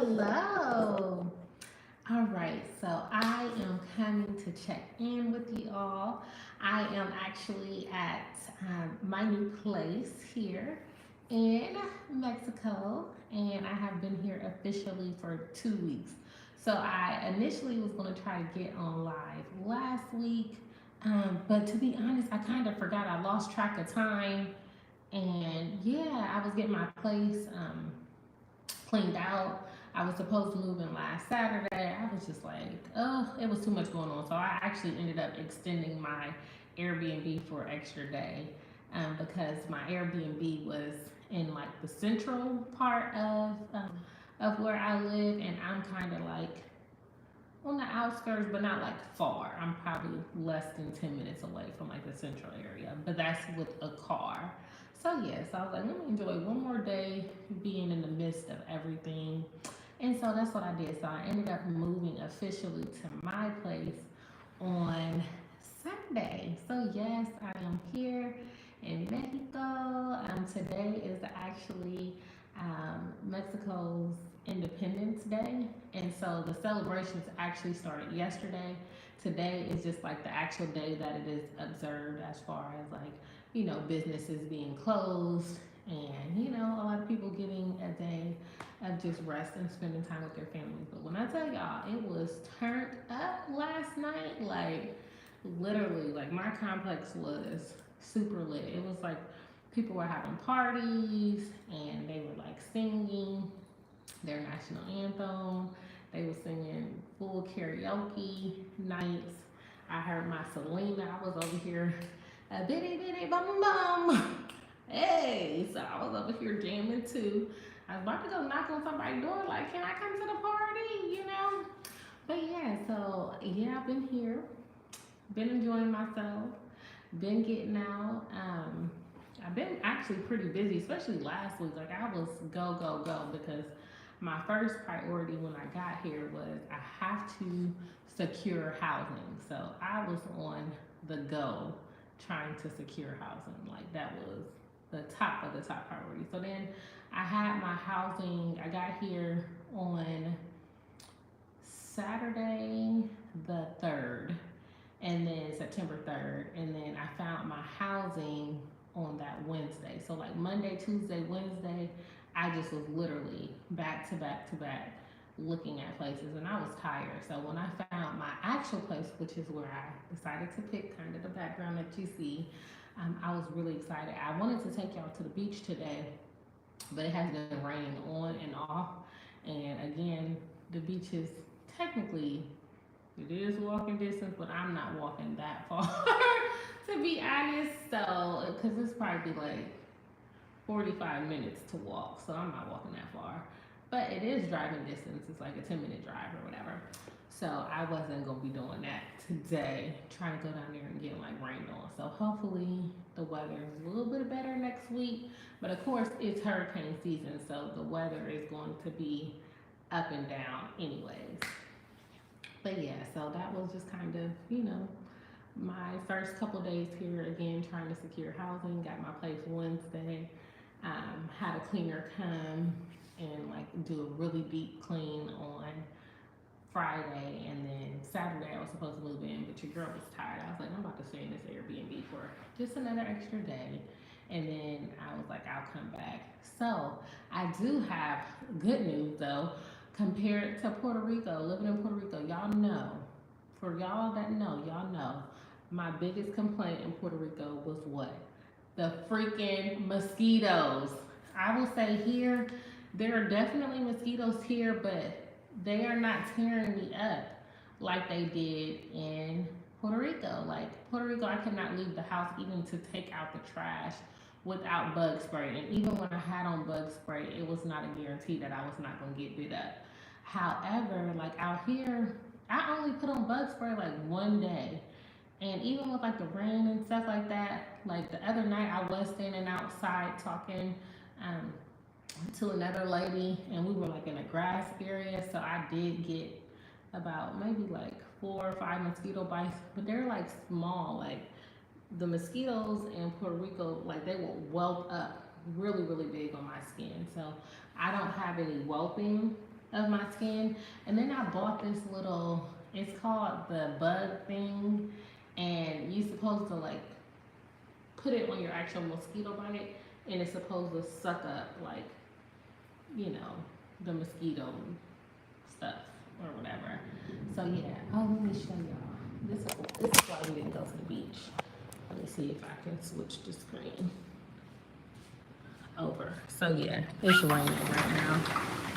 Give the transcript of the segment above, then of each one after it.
Hello. All right, so I am coming to check in with you all. I am actually at my new place here in Mexico, and I have been here officially for 2 weeks. So I initially was going to try to get on live last week, but to be honest, I kind of forgot. I lost track of time, and yeah, I was getting my place cleaned out. I was supposed to move in last Saturday. I was just like, oh, it was too much going on. So I actually ended up extending my Airbnb for an extra day because my Airbnb was in like the central part of where I live, and I'm kind of like on the outskirts, but not like far. I'm probably less than 10 minutes away from like the central area, but that's with a car. So yes, I was like, let me enjoy one more day being in the midst of everything. And so that's what I did. So I ended up moving officially to my place on Sunday. So yes, I am here in Mexico. Today is actually Mexico's Independence Day, and so the celebrations actually started yesterday. Today is just like the actual day that it is observed, as far as like businesses being closed, and a lot of people getting a day of just rest and spending time with their families. But when I tell y'all, it was turned up last night, like literally, like my complex was super lit. It was like people were having parties and they were like singing their national anthem. They were singing full karaoke nights. I heard my Selena. I was over here, bitty bitty bum bum. Hey, so I was over here jamming too. I was about to go knock on somebody's door, like, can I come to the party? But yeah, so yeah, I've been here, been enjoying myself, been getting out. I've been actually pretty busy, especially last week. Like I was go go go because my first priority when I got here was I have to secure housing. So I was on the go trying to secure housing. Like that was the top of the top priority. So then I had my housing. I got here on Saturday the 3rd, and then September 3rd, and then I found my housing on that Wednesday. So like Monday, Tuesday, Wednesday, I just was literally back to back to back looking at places, and I was tired. So when I found my actual place, which is where I decided to pick, kind of the background that you see, I was really excited. I wanted to take y'all to the beach today, but it has been raining on and off. And again, the beach is technically, it is walking distance, but I'm not walking that far to be honest. So, because it's probably like 45 minutes to walk, so I'm not walking that far. But it is driving distance. It's like a 10-minute drive or whatever. So I wasn't gonna be doing that today, trying to go down there and get like rained on. So hopefully the weather is a little bit better next week. But of course it's hurricane season, so the weather is going to be up and down anyways. But yeah, so that was just kind of, my first couple days here, again, trying to secure housing. Got my place Wednesday. Had a cleaner come and like do a really deep clean on Friday, and then Saturday I was supposed to move in, but your girl was tired. I was like, I'm about to stay in this Airbnb for just another extra day. And then I was like, I'll come back. So I do have good news though. Compared to Puerto Rico, living in Puerto Rico, for y'all that know, y'all know, my biggest complaint in Puerto Rico was what? The freaking mosquitoes. I will say here, there are definitely mosquitoes here, but they are not tearing me up like they did in Puerto Rico. Like Puerto Rico, I could not leave the house even to take out the trash without bug spray. And even when I had on bug spray, it was not a guarantee that I was not gonna get bit up. However, like out here, I only put on bug spray like one day. And even with like the rain and stuff like that, like the other night I was standing outside talking um, to another lady, and we were like in a grass area, so I did get about maybe like 4 or 5 mosquito bites, but they're like small. Like the mosquitoes in Puerto Rico, like they will whelp up really, really big on my skin. So I don't have any whelping, of my skin. And then I bought this little, it's called the bug thing, and you supposed to like put it on your actual mosquito bite, and it's supposed to suck up like, you know, the mosquito stuff or whatever. So yeah. Oh, let me show y'all. This is why we didn't go to the beach. Let me see if I can switch the screen over. So yeah, it's raining right now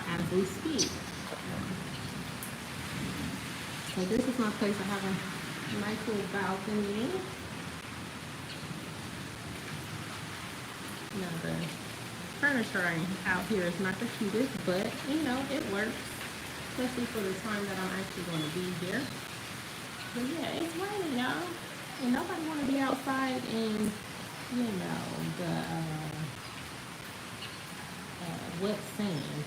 as we speak. So this is my place. I have a nice little balcony. Now the furniture out here is not the cutest, but you know, it works, especially for the time that I'm actually going to be here. But yeah, it's raining, y'all, and nobody want to be outside in, you know, the wet sand.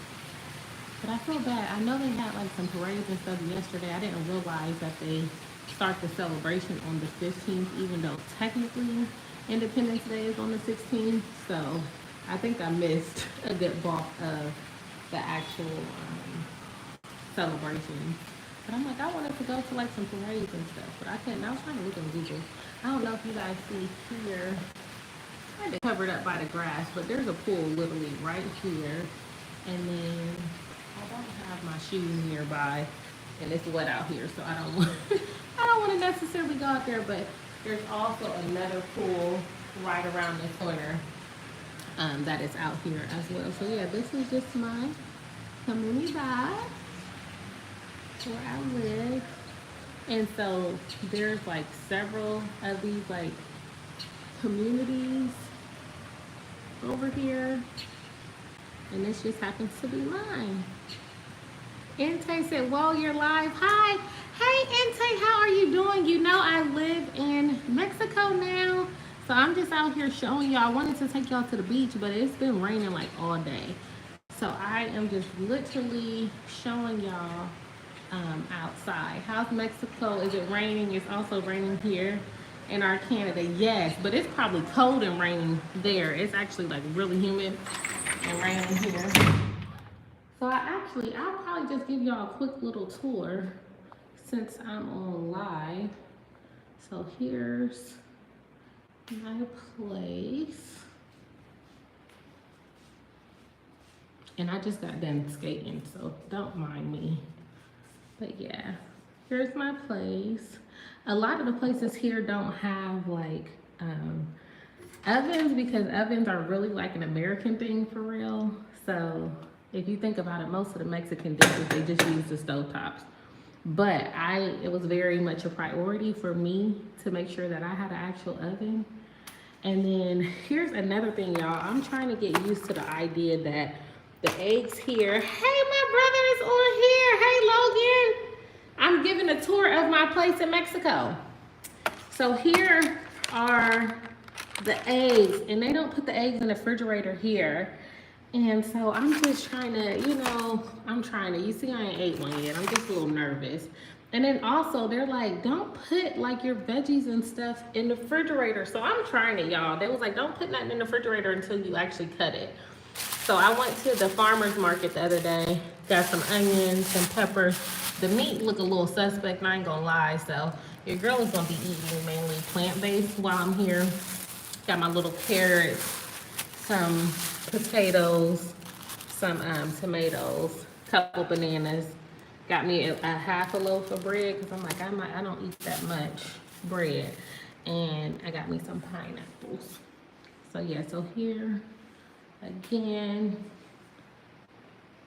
But I feel bad. I know they had like some parades and stuff yesterday. I didn't realize that they start the celebration on the 15th, even though technically Independence Day is on the 16th. So I think I missed a good bulk of the actual celebration. But I'm like, I wanted to go to like some parades and stuff, but I couldn't. I was trying to look on Google. I don't know if you guys see here, kind of covered up by the grass, but there's a pool literally right here. And then I don't have my shoes nearby, and it's wet out here, so I don't want I don't want to necessarily go out there. But there's also another pool right around the corner that is out here as well. So yeah, this is just my comunidad where I live. And so there's like several of these like communities over here, and this just happens to be mine. Inte said, well, you're live. Hi. Hey, Inte, how are you doing? You know, I live in Mexico now, so I'm just out here showing y'all. I wanted to take y'all to the beach, but it's been raining like all day. So I am just literally showing y'all outside. How's Mexico? Is it raining? It's also raining here in our Canada. Yes, but it's probably cold and raining there. It's actually like really humid and raining here. So I'll probably just give y'all a quick little tour since I'm on live. So here's my place. And I just got done skating, so don't mind me. But yeah, here's my place. A lot of the places here don't have like ovens, because ovens are really like an American thing for real. So if you think about it, most of the Mexican dishes, they just use the stovetops. But it was very much a priority for me to make sure that I had an actual oven. And then here's another thing, y'all. I'm trying to get used to the idea that the eggs here. Hey, my brother is on here. Hey, Logan. I'm giving a tour of my place in Mexico. So here are the eggs, and they don't put the eggs in the refrigerator here. And so I'm just trying to, you see I ain't ate one yet. I'm just a little nervous. And then also they're like, don't put like your veggies and stuff in the refrigerator. So I'm trying it, y'all. They was like, don't put nothing in the refrigerator until you actually cut it. So I went to the farmer's market the other day, got some onions, some peppers. The meat look a little suspect, I ain't gonna lie. So your girl is gonna be eating mainly plant-based while I'm here. Got my little carrots, some potatoes, some tomatoes, couple bananas. Got me a half a loaf of bread, because I'm like, I don't eat that much bread. And I got me some pineapples. So yeah, so here again,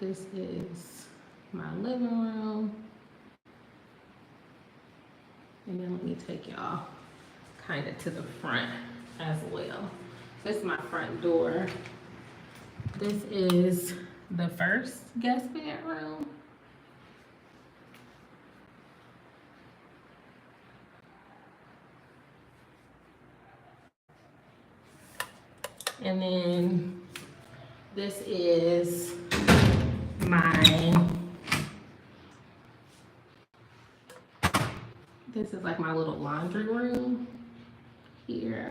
this is my living room. And then let me take y'all kind of to the front as well. This is my front door. This is the first guest bedroom. And then this is like my little laundry room here.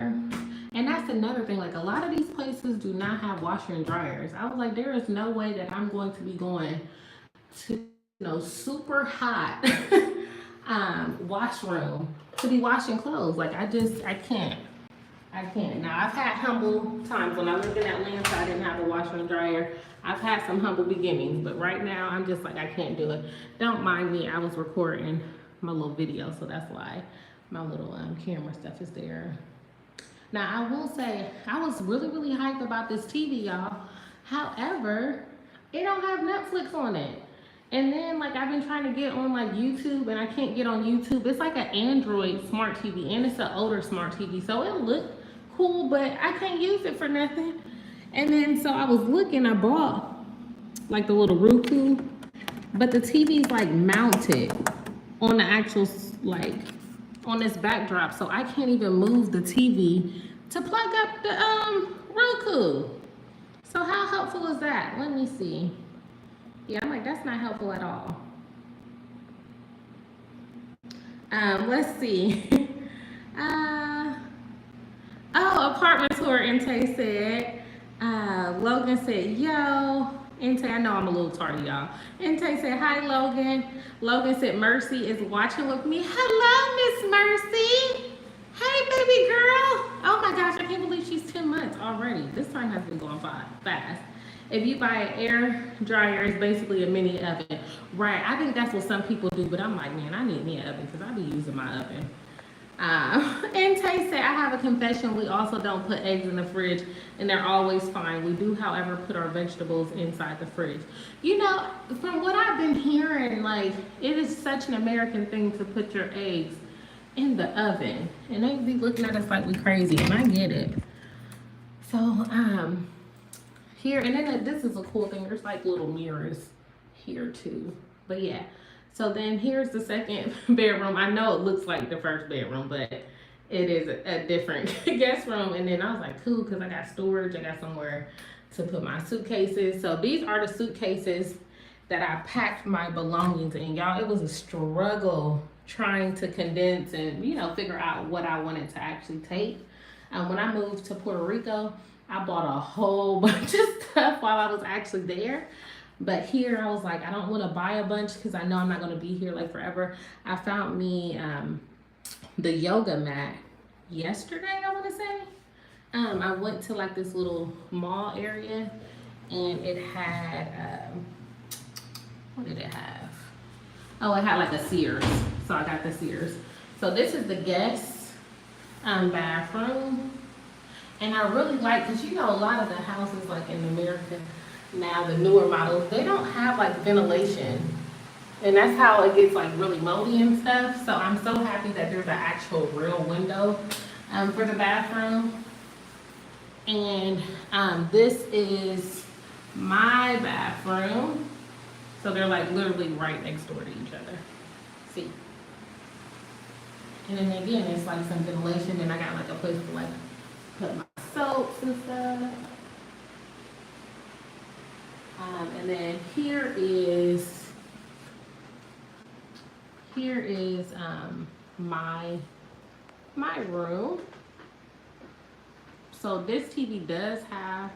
And that's another thing, like a lot of these places do not have washer and dryers. I was like, there is no way that I'm going to be going to, super hot washroom to be washing clothes. Like I can't. I can't. Now I've had humble times when I lived in Atlanta. I didn't have a washer and dryer. I've had some humble beginnings, but right now I'm just like I can't do it. Don't mind me. I was recording my little video, so that's why my little camera stuff is there. Now I will say I was really hyped about this TV, y'all. However, it don't have Netflix on it. And then like I've been trying to get on like YouTube and I can't get on YouTube. It's like an Android smart TV and it's an older smart TV. So it looked cool, but I can't use it for nothing. And then so I was looking, I bought like the little Roku, but the TV's like mounted on the actual like on this backdrop, so I can't even move the TV to plug up the Roku. So how helpful is that? Let me see. Yeah, I'm like, that's not helpful at all. Let's see. Apartment tour, Inte said. Logan said, yo. Inte, I know I'm a little tardy, y'all. Inte said, hi, Logan. Logan said, Mercy is watching with me. Hello, Miss Mercy. Hey, baby girl. Oh my gosh, I can't believe she's 10 months already. This time has been going fast. If you buy an air dryer, it's basically a mini oven. Right, I think that's what some people do, but I'm like, man, I need me an oven because I be using my oven. And Tay said, I have a confession. We also don't put eggs in the fridge and they're always fine. We do, however, put our vegetables inside the fridge. You know, from what I've been hearing, like, it is such an American thing to put your eggs in the oven. And they be looking at us like we crazy, and I get it. So, here, and then this is a cool thing. There's like little mirrors here too. But yeah. So then here's the second bedroom. I know it looks like the first bedroom, but it is a different guest room. And then I was like, cool, because I got storage. I got somewhere to put my suitcases. So these are the suitcases that I packed my belongings in. Y'all, it was a struggle trying to condense and, figure out what I wanted to actually take. When I moved to Puerto Rico, I bought a whole bunch of stuff while I was actually there. But here I was like, I don't want to buy a bunch because I know I'm not going to be here like forever. I found me the yoga mat yesterday, I want to say. I went to like this little mall area and it had, what did it have? Oh, it had like a Sears. So I got the Sears. So this is the guest bathroom. And I really like, because a lot of the houses like in America now, the newer models, they don't have like ventilation. And that's how it gets like really moldy and stuff. So I'm so happy that there's an actual real window for the bathroom. And this is my bathroom. So they're like literally right next door to each other. See? And then again, it's like some ventilation, and I got like a place to like put my soaps and stuff. And then here is my room. So this TV does have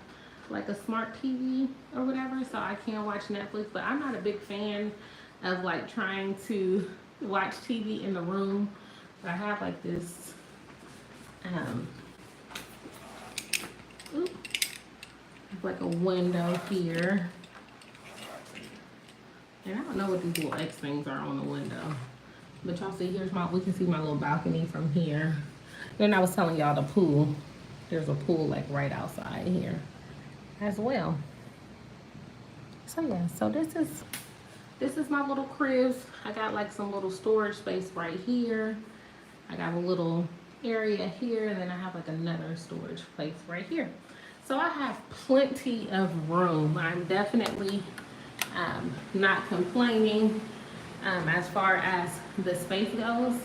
like a smart TV or whatever, so I can watch Netflix, but I'm not a big fan of like trying to watch TV in the room. But I have like this like a window here. And I don't know what these little X things are on the window. But y'all see, we can see my little balcony from here. Then I was telling y'all the pool. There's a pool like right outside here as well. So yeah, so this is my little crib. I got like some little storage space right here. I got a little area here, and then I have like another storage place right here. So I have plenty of room. I'm definitely not complaining as far as the space goes.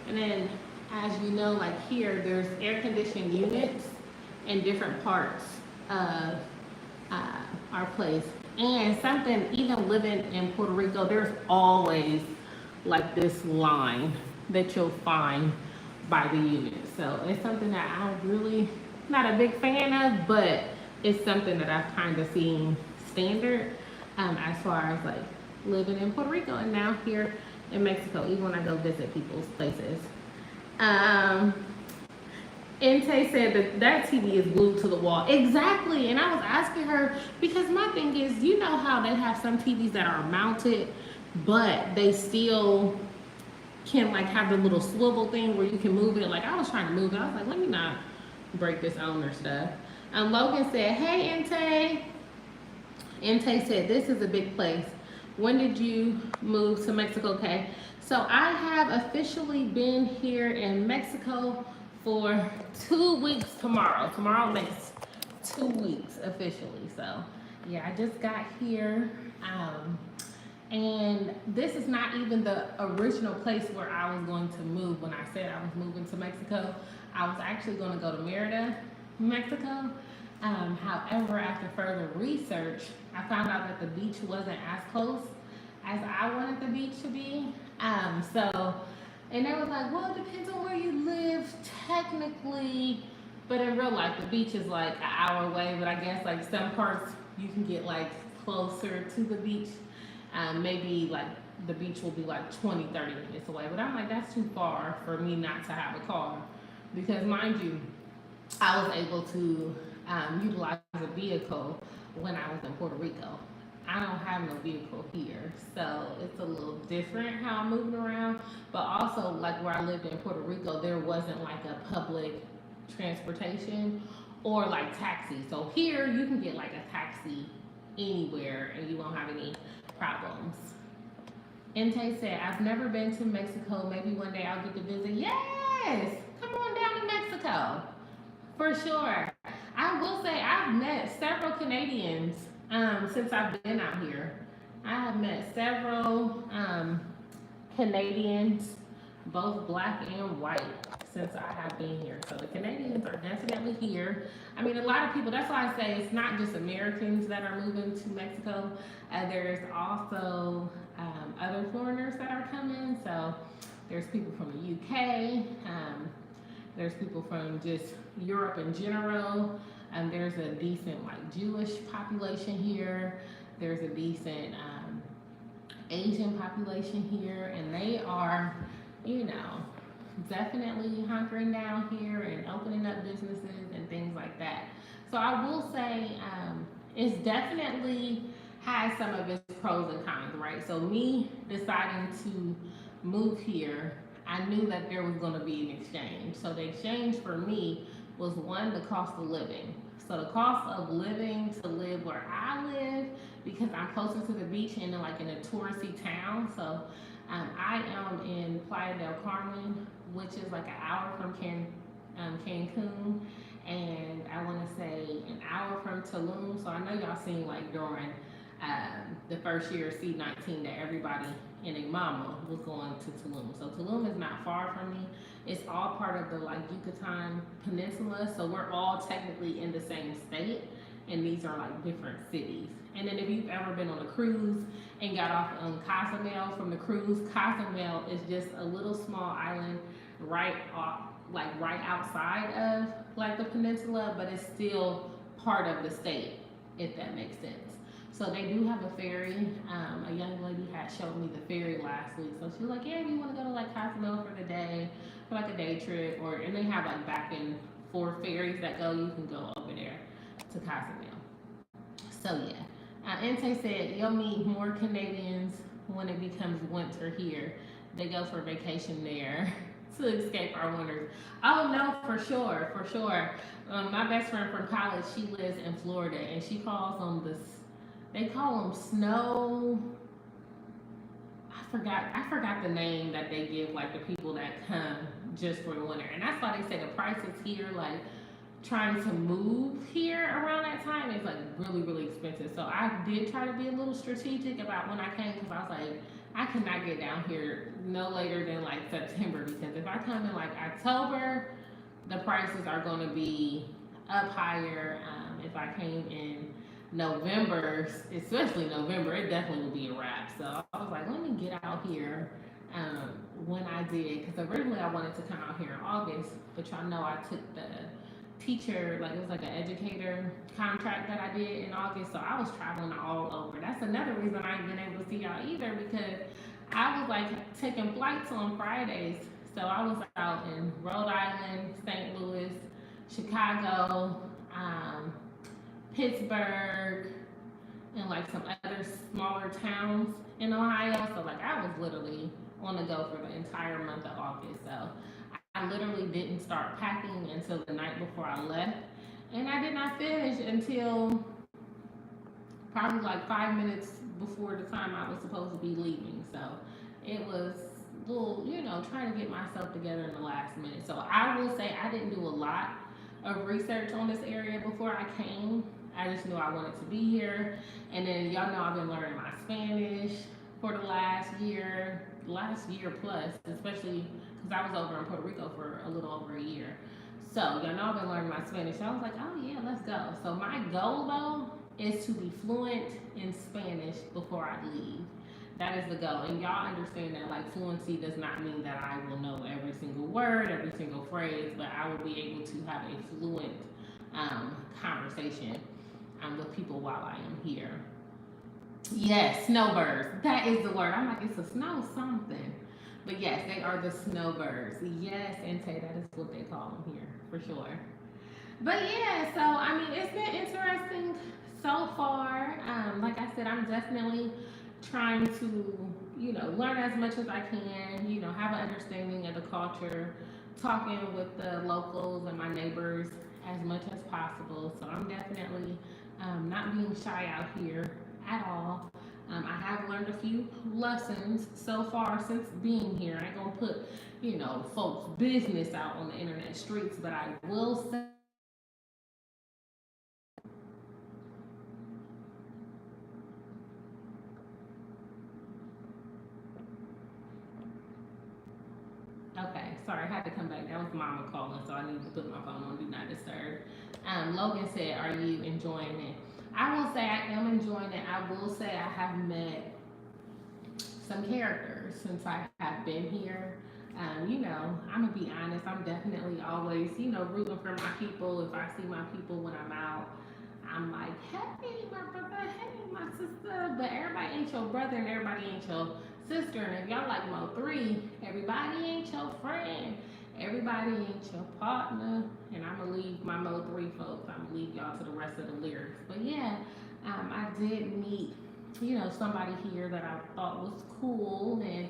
And then, as you know, like here, there's air conditioned units in different parts of our place. And something, even living in Puerto Rico, there's always like this line that you'll find by the unit. So it's something that I'm really not a big fan of, but it's something that I've kind of seen standard as far as like living in Puerto Rico and now here in Mexico, even when I go visit people's places. Um, Inte said that that TV is glued to the wall. Exactly. And I was asking her because my thing is, you know how they have some TVs that are mounted, but they still can like have the little swivel thing where you can move it. Like I was trying to move it. I was like, let me not break this owner stuff. Logan said, hey, Inte. Inte said, this is a big place. When did you move to Mexico? Okay. So I have officially been here in Mexico for 2 weeks tomorrow. Tomorrow makes 2 weeks officially. So yeah, I just got here. And this is not even the original place where I was going to move when I said I was moving to Mexico. I was actually going to go to Merida, Mexico. However, after further research, I found out that the beach wasn't as close as I wanted the beach to be. And they was like, well, it depends on where you live technically, but in real life, the beach is like an hour away, but I guess like some parts you can get like closer to the beach. Maybe like the beach will be like 20-30 minutes away, but I'm like, that's too far for me not to have a car because mind you, I was able to utilize a vehicle when I was in Puerto Rico. I don't have no vehicle here, so it's a little different how I'm moving around. But also, like where I lived in Puerto Rico, there wasn't like a public transportation or like taxi. So here, you can get like a taxi anywhere and you won't have any problems. Inte said, I've never been to Mexico. Maybe one day I'll get to visit. Yes! Come on down to Mexico. For sure. I will say I've met several Canadians since I've been out here. I have met several Canadians, both black and white, since I have been here. So the Canadians are definitely here. I mean, a lot of people, that's why I say it's not just Americans that are moving to Mexico. There's also other foreigners that are coming. So there's people from the UK. There's people from just Europe in general. There's a decent like Jewish population here. There's a decent Asian population here, and they are, you know, definitely hunkering down here and opening up businesses and things like that. So I will say it's definitely has some of its pros and cons, right? So me deciding to move here, I knew that there was going to be an exchange. So the exchange for me was one, the cost of living. So the cost of living to live where I live, because I'm closer to the beach and like in a touristy town. So I am in Playa del Carmen, which is like an hour from Cancun, and I want to say an hour from Tulum. So I know y'all seen like during the first year of C19 that everybody and a mama was going to Tulum. So Tulum is not far from me. It's all part of the like Yucatan Peninsula. So we're all technically in the same state, and these are like different cities. And then if you've ever been on a cruise and got off on Cozumel from the cruise, Cozumel is just a little small island right off, like right outside of like the peninsula, but it's still part of the state, if that makes sense. So they do have a ferry. A young lady had showed me the ferry last week. So she was like, yeah, if you want to go to like Cozumel for the day, for like a day trip, and they have like back and forth ferries that go, you can go over there to Cozumel. So yeah. Inte said, you'll meet more Canadians when it becomes winter here. They go for vacation there to escape our winters. Oh no, for sure, for sure. My best friend from college, she lives in Florida, and she calls them they call them snow. I forgot the name that they give like the people that come just for the winter, and that's why they say the prices here, like trying to move here around that time, is like really really expensive. So I did try to be a little strategic about when I came, because I was like, I cannot get down here no later than like September, because if I come in like October, the prices are going to be up higher. If I came in November, especially November, it definitely will be a wrap. So I was like, let me get out here when I did, because originally I wanted to come out here in August, but y'all know I took the teacher, like it was like an educator contract that I did in August. So I was traveling all over. That's another reason I ain't been able to see y'all either, because I was like taking flights on Fridays. So I was out in Rhode Island, St. Louis, Chicago, um, Pittsburgh, and like some other smaller towns in Ohio. So like I was literally on the go for the entire month of August. So I literally didn't start packing until the night before I left. And I did not finish until probably like 5 minutes before the time I was supposed to be leaving. So it was a little, trying to get myself together in the last minute. So I will say I didn't do a lot of research on this area before I came. I just knew I wanted to be here. And then y'all know I've been learning my Spanish for the last year plus, especially because I was over in Puerto Rico for a little over a year. So y'all know I've been learning my Spanish. So I was like, oh yeah, let's go. So my goal though is to be fluent in Spanish before I leave. That is the goal. And y'all understand that like fluency does not mean that I will know every single word, every single phrase, but I will be able to have a fluent conversation with people while I am here. Yes, snowbirds. That is the word. I'm like, it's a snow something. But yes, they are the snowbirds. Yes, Ente, that is what they call them here, for sure. But yeah, so I mean, it's been interesting so far. Like I said, I'm definitely trying to, learn as much as I can, have an understanding of the culture, talking with the locals and my neighbors as much as possible. So I'm definitely not being shy out here at all. I have learned a few lessons so far since being here. I ain't gonna put, folks' business out on the internet streets, but I will say. Okay, sorry, I had to come back. That was mama calling, so I need to put my phone on Do Not Disturb. Logan said, are you enjoying it? I will say I am enjoying it. I will say I have met some characters since I have been here. I'm gonna be honest, I'm definitely always, rooting for my people. If I see my people when I'm out, I'm like, hey, my brother, hey, my sister. But everybody ain't your brother and everybody ain't your sister. And if y'all like Mo3, everybody ain't your friend. Everybody ain't your partner. And I'm gonna leave my Mo3 folks. I'm gonna leave y'all to the rest of the lyrics. But yeah, I did meet, somebody here that I thought was cool. And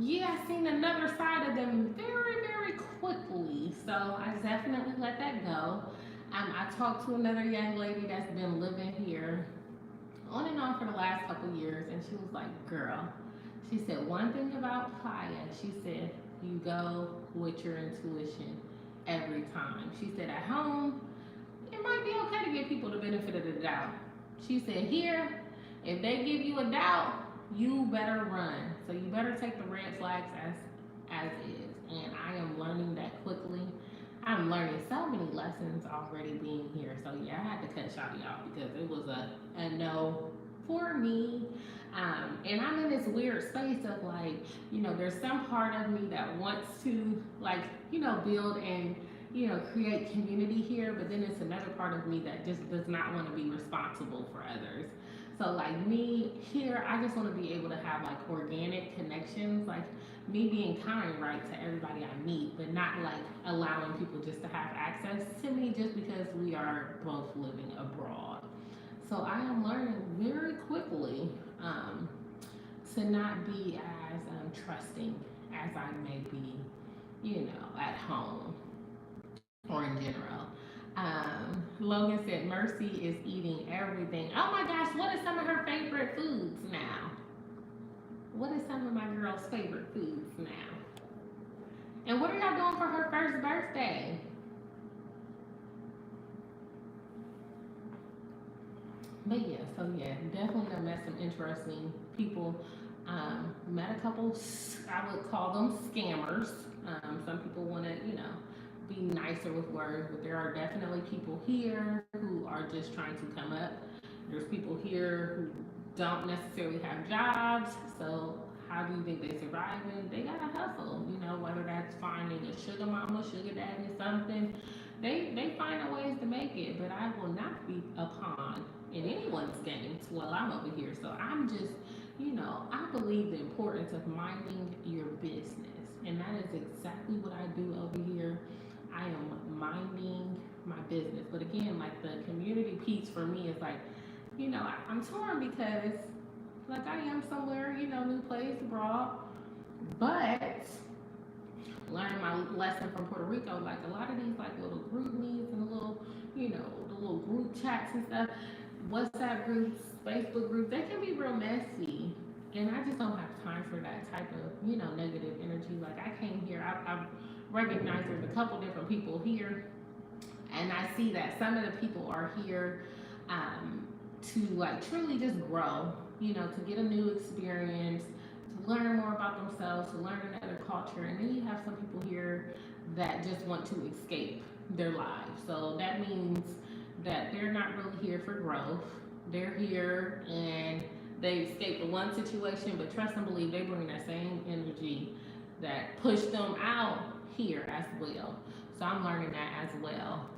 yeah, I seen another side of them very, very quickly. So I definitely let that go. I talked to another young lady that's been living here on and on for the last couple years, and she was like, girl, she said, one thing about Playa, she said, you go with your intuition every time. She said, at home, it might be okay to give people the benefit of the doubt. She said, here, if they give you a doubt, you better run. So you better take the red flags as is. And I am learning that quickly. I'm learning so many lessons already being here. So yeah, I had to cut Shotty off because it was a no for me. And I'm in this weird space of like, there's some part of me that wants to like, build and, create community here, but then it's another part of me that just does not want to be responsible for others. So like me here, I just want to be able to have like organic connections, like me being kind, right, to everybody I meet, but not like allowing people just to have access to me just because we are both living abroad. So I am learning very quickly to not be as trusting as I may be, at home or in general. Logan said Mercy is eating everything. Oh my gosh, what are some of her favorite foods now? What are some of my girl's favorite foods now? And what are y'all doing for her first birthday? But yeah, so yeah, definitely I met some interesting people. Met a couple, I would call them scammers. Some people want to, be nicer with words, but there are definitely people here who are just trying to come up. There's people here don't necessarily have jobs. So how do you think they surviving? They gotta hustle, whether that's finding a sugar mama, sugar daddy, something. They find a ways to make it, but I will not be a pawn in anyone's games while I'm over here. So I'm just, I believe the importance of minding your business. And that is exactly what I do over here. I am minding my business. But again, like the community piece for me is like, I'm torn because like I am somewhere, new place abroad. But learning my lesson from Puerto Rico, like a lot of these like little group meets and the little group chats and stuff, WhatsApp groups, Facebook groups, they can be real messy. And I just don't have time for that type of, negative energy. Like I came here, I've recognized there's a couple different people here, and I see that some of the people are here to like truly just grow, to get a new experience, to learn more about themselves, to learn another culture. And then you have some people here that just want to escape their lives. So that means that they're not really here for growth. They're here and they escape the one situation, but trust and believe they bring that same energy that pushed them out here as well. So I'm learning that as well.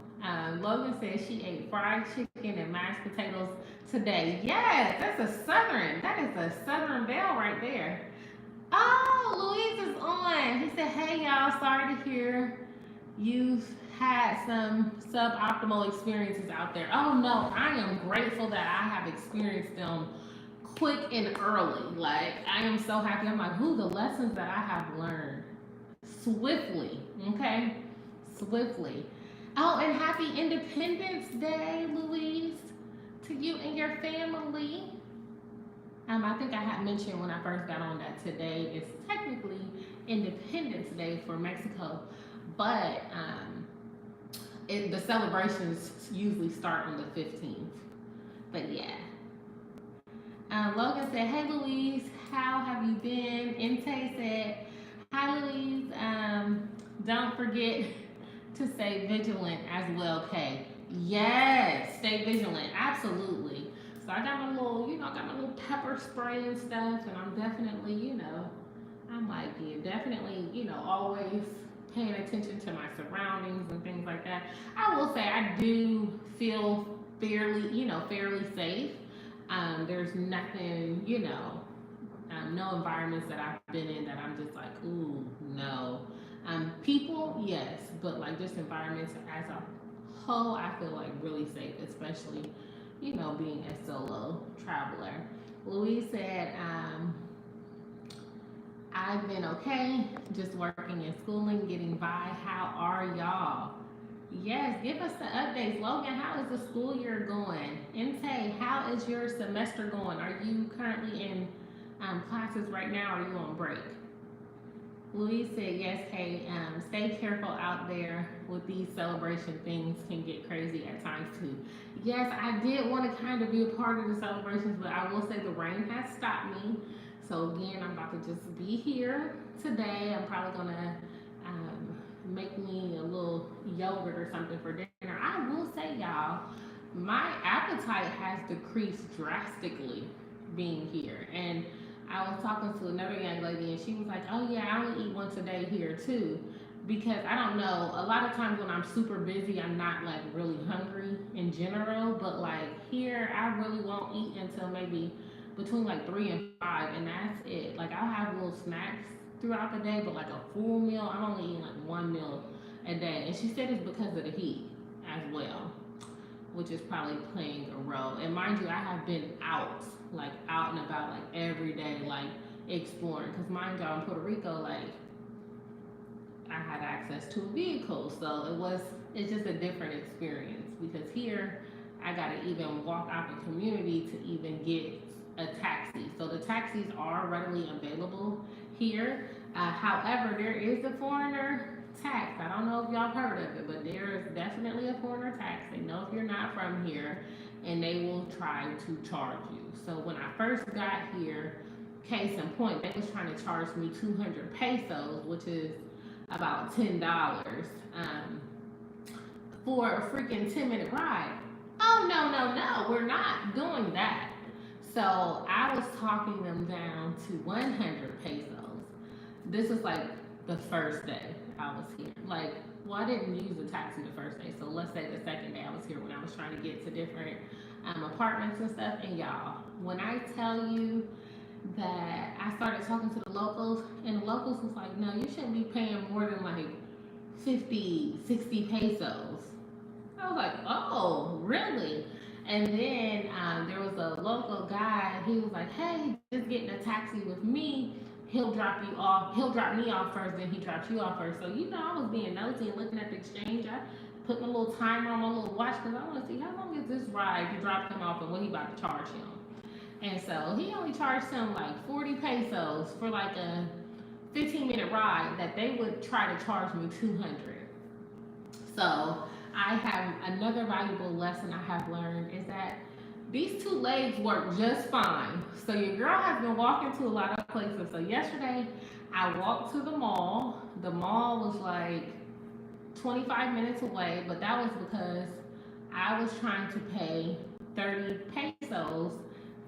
Logan says she ate fried chicken and mashed potatoes today. Yes, that's a southern. That is a southern belle right there. Oh, Louise is on. He said, "Hey y'all, sorry to hear you've had some suboptimal experiences out there." Oh no, I am grateful that I have experienced them quick and early. Like I am so happy. I'm like, the lessons that I have learned swiftly. Okay, swiftly. Oh, and happy Independence Day, Louise, to you and your family. I think I had mentioned when I first got on that today is technically Independence Day for Mexico, but the celebrations usually start on the 15th. But yeah. Logan said, "Hey Louise, how have you been?" Inte said, "Hi Louise, don't forget to stay vigilant as well, Kay." Yes, stay vigilant, absolutely. So I got my little, I got my little pepper spray and stuff, and I'm definitely, I'm like, yeah, definitely, always paying attention to my surroundings and things like that. I will say I do feel fairly safe. There's nothing, no environments that I've been in that I'm just like, ooh, no. People, yes, but like just environments as a whole, I feel like really safe, especially, being a solo traveler. Louise said, "I've been okay, just working and schooling, getting by. How are y'all?" Yes, give us the updates. Logan, how is the school year going? Inte, how is your semester going? Are you currently in classes right now, or are you on break? Louise said, "Yes, Kay, stay careful out there with these celebration things can get crazy at times too." Yes, I did want to kind of be a part of the celebrations, but I will say the rain has stopped me. So again, I'm about to just be here today. I'm probably gonna make me a little yogurt or something for dinner. I will say, y'all, my appetite has decreased drastically being here. And I was talking to another young lady, and she was like, "Oh yeah, I only eat once a day here too." Because I don't know, a lot of times when I'm super busy, I'm not like really hungry in general, but like here, I really won't eat until maybe between like 3 and 5, and that's it. Like I'll have little snacks throughout the day, but like a full meal, I'm only eating like one meal a day. And she said it's because of the heat as well, which is probably playing a role. And mind you, I have been out and about like every day, like exploring. Cause mind you, in Puerto Rico, like I had access to a vehicle, so it's just a different experience. Because here, I gotta even walk out the community to even get a taxi. So the taxis are readily available here. However, there is a foreigner tax. I don't know if y'all heard of it, but there is definitely a foreigner tax. They know if you're not from here, and they will try to charge you. So when I first got here, case in point, they was trying to charge me 200 pesos, which is about $10, for a freaking 10-minute ride. Oh, no, we're not doing that. So I was talking them down to 100 pesos. This was like the first day I was here. Like, well, I didn't use a taxi the first day. So let's say the second day I was here when I was trying to get to different apartments and stuff. And y'all, when I tell you that I started talking to the locals, and the locals was like, no, you shouldn't be paying more than like 50, 60 pesos. I was like, oh, really? And then there was a local guy. He was like, hey, just get in a taxi with me. He'll drop you off. He'll drop me off first, then he drops you off first. So, I was being nosy and looking at the exchange. I put my little timer on my little watch because I want to see how long is this ride. You dropped him off and what he about to charge him. And so he only charged him like 40 pesos for like a 15-minute ride that they would try to charge me 200. So I have another valuable lesson I have learned is that these two legs work just fine. So your girl has been walking to a lot of places. So yesterday I walked to the mall. The mall was like 25 minutes away, but that was because I was trying to pay 30 pesos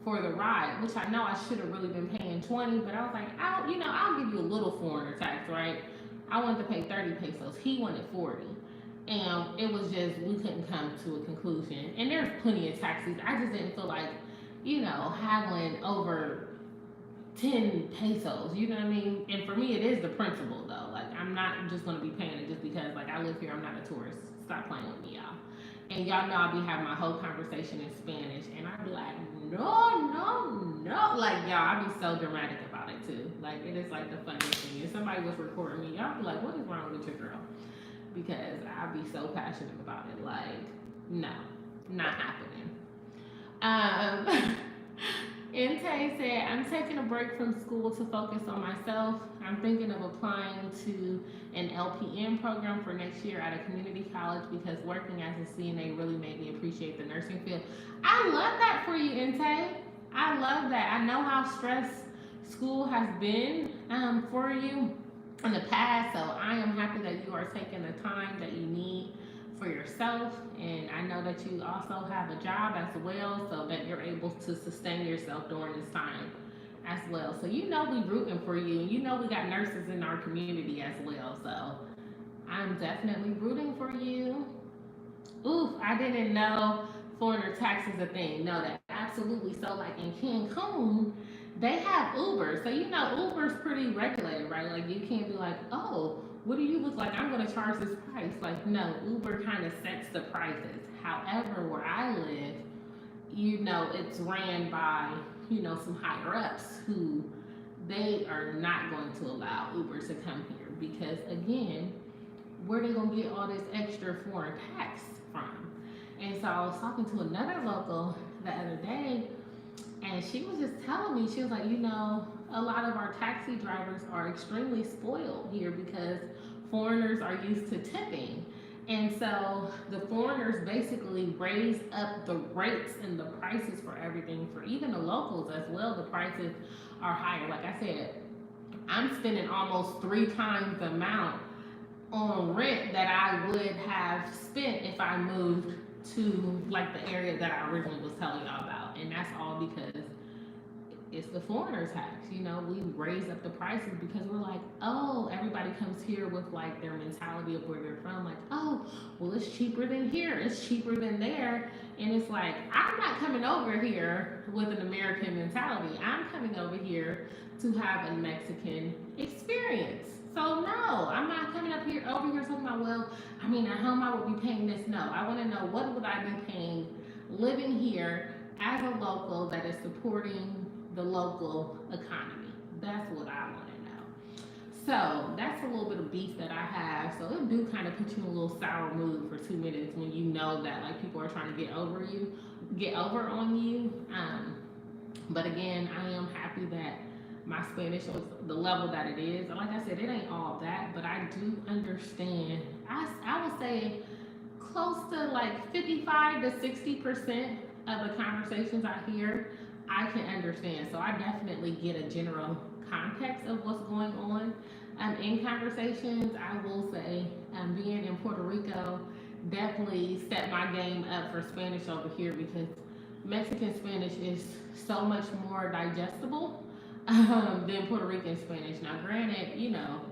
for the ride, which I know I should have really been paying 20, but I was like, I'll give you a little foreigner tax, right? I wanted to pay 30 pesos. He wanted 40. And it was just, we couldn't come to a conclusion. And there's plenty of taxis. I just didn't feel like, haggling over 10 pesos. You know what I mean? And for me, it is the principle, though. Like, I'm not just going to be paying it just because, like, I live here. I'm not a tourist. Stop playing with me, y'all. And y'all know I'll be having my whole conversation in Spanish. And I'll be like, no, no, no. Like, y'all, I'll be so dramatic about it, too. Like, it is, like, the funniest thing. If somebody was recording me, y'all be like, what is wrong with your girl? Because I'll be so passionate about it. Like, no, not happening. Inte said, I'm taking a break from school to focus on myself. I'm thinking of applying to an LPN program for next year at a community college because working as a CNA really made me appreciate the nursing field. I love that for you, Inte. I love that. I know how stressed school has been for you in the past, so I am happy that you are taking the time that you need for yourself, and I know that you also have a job as well, so that you're able to sustain yourself during this time as well. So we rooting for you, and we got nurses in our community as well, so I'm definitely rooting for you. Oof, I didn't know foreigner tax is a thing. No, that's absolutely. So like in Cancun, they have Uber. So Uber's pretty regulated, right? Like you can't be like, oh, what do you look like? I'm gonna charge this price. Like no, Uber kind of sets the prices. However, where I live, it's ran by, some higher ups who they are not going to allow Uber to come here because again, where they gonna get all this extra foreign tax from? And so I was talking to another local the other day, and she was just telling me, she was like, a lot of our taxi drivers are extremely spoiled here because foreigners are used to tipping. And so the foreigners basically raise up the rates and the prices for everything. For even the locals as well, the prices are higher. Like I said, I'm spending almost 3 times the amount on rent that I would have spent if I moved to like the area that I originally was telling y'all about. And that's all because it's the foreigner tax. We raise up the prices because we're like, oh, everybody comes here with like their mentality of where they're from. Like, oh, well, it's cheaper than here. It's cheaper than there. And it's like, I'm not coming over here with an American mentality. I'm coming over here to have a Mexican experience. So no, I'm not coming over here talking about, well, at home I would be paying this. No, I want to know what would I be paying living here as a local that is supporting the local economy. That's what I want to know. So that's a little bit of beef that I have. So it do kind of put you in a little sour mood for 2 minutes when you know that like people are trying to get over on you. But again, I am happy that my Spanish is the level that it is. And like I said, it ain't all that, but I do understand. I would say close to like 55 to 60% of the conversations I hear, I can understand. So I definitely get a general context of what's going on in conversations. I will say being in Puerto Rico definitely set my game up for Spanish over here because Mexican Spanish is so much more digestible than Puerto Rican Spanish. Now, granted,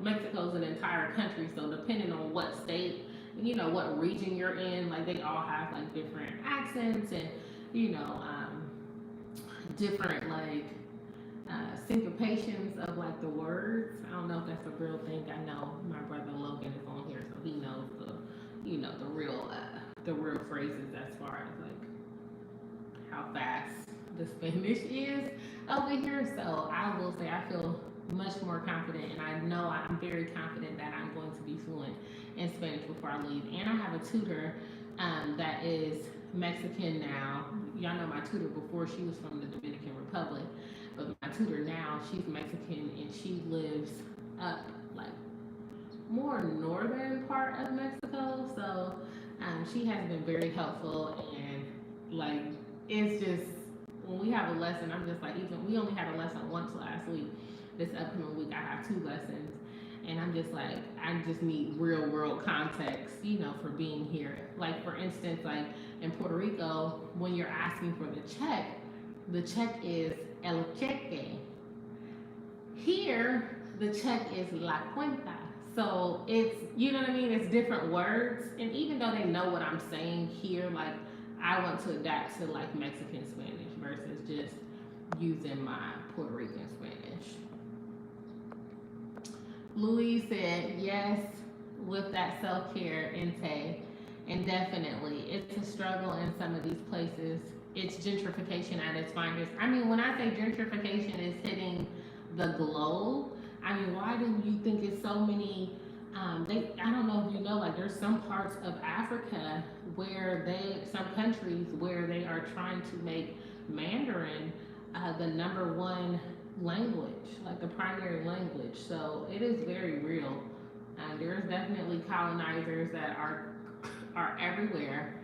Mexico's an entire country, so depending on what state, what region you're in, like they all have like different accents and you know um, different like syncopations of like the words. I don't know if that's a real thing. I know my brother Logan is on here, so he knows the real phrases as far as like how fast the Spanish is over here. So I will say I feel much more confident, and I know I'm very confident that I'm going to be fluent in Spanish before I leave. And I have a tutor that is Mexican now. Y'all know my tutor before, she was from the Dominican Republic, but my tutor now, she's Mexican and she lives up like more northern part of Mexico. So she has been very helpful, and like it's just when we have a lesson, I'm just like, even we only had a lesson once last week. This upcoming week, I have 2 lessons, and I'm just like, I just need real world context, for being here. Like for instance, like in Puerto Rico, when you're asking for the check is el cheque. Here, the check is la cuenta. So it's, you know what I mean? It's different words. And even though they know what I'm saying here, like I want to adapt to like Mexican Spanish versus just using my Puerto Rican Spanish. Louis said, yes, with that self care intake. And definitely, it's a struggle in some of these places. It's gentrification at its finest. I mean, when I say gentrification is hitting the globe, I mean, why do you think it's so many? I don't know if you know, like there's some parts of Africa where some countries where they are trying to make Mandarin the number one language, like the primary language. So it is very real. There's definitely colonizers that are everywhere,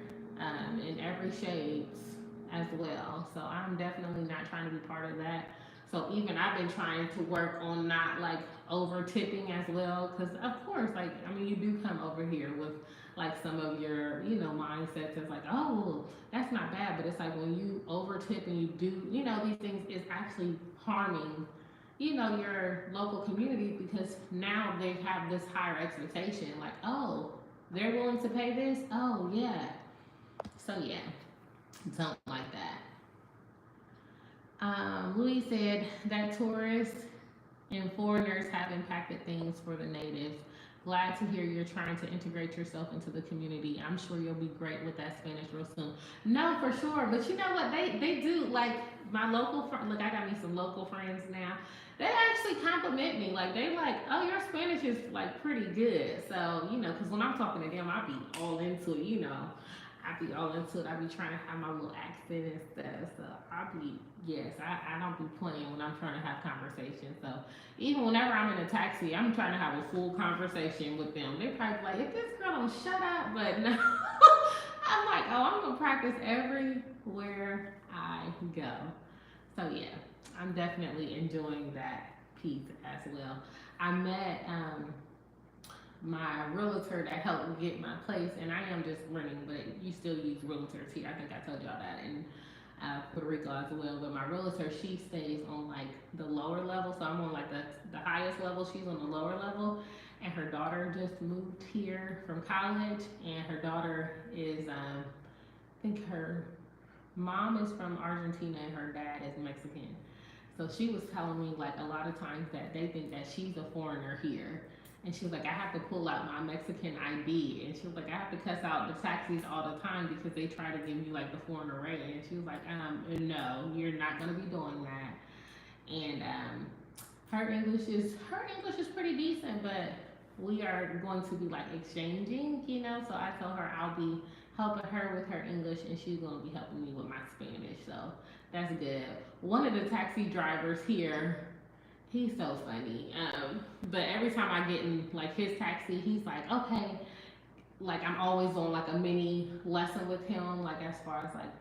in every shades as well. So I'm definitely not trying to be part of that. So even I've been trying to work on not like over tipping as well, because of course, like I mean, you do come over here with like some of your mindsets. It's like, oh, well, that's not bad, but it's like when you over tip and you do these things, is actually harming your local communities, because now they have this higher expectation, like, oh, they're willing to pay this. Oh yeah. So yeah, something like that. Louis said that tourists and foreigners have impacted things for the natives. Glad to hear you're trying to integrate yourself into the community. I'm sure you'll be great with that Spanish real soon. No, for sure. But you know what? They do, like my local look, I got me some local friends now. They actually compliment me. Like they like, oh, your Spanish is like pretty good. So, because when I'm talking to them, I be all into it. I be all into it. I be trying to have my little accent and stuff. So yes, I don't be playing when I'm trying to have conversations. So even whenever I'm in a taxi, I'm trying to have a full conversation with them. They probably like, if this girl don't shut up, but no. I'm like, oh, I'm gonna practice everywhere I go. So yeah, I'm definitely enjoying that piece as well. I met my realtor that helped me get my place, and I am just renting, but you still use realtors here. I think I told y'all that in Puerto Rico as well. But my realtor, she stays on like the lower level, so I'm on like the highest level. She's on the lower level, and her daughter just moved here from college, and her daughter is I think her mom is from Argentina and her dad is Mexican. So she was telling me like a lot of times that they think that she's a foreigner here. And she was like, I have to pull out my Mexican ID. And she was like, I have to cuss out the taxis all the time because they try to give me like the foreigner rate. And she was like, no, you're not gonna be doing that. And her English is pretty decent, but we are going to be like exchanging, So I told her I'll be helping her with her English and she's gonna be helping me with my Spanish. So that's good. One of the taxi drivers here, he's so funny. But every time I get in like his taxi, he's like, okay, like I'm always on like a mini lesson with him, like as far as like,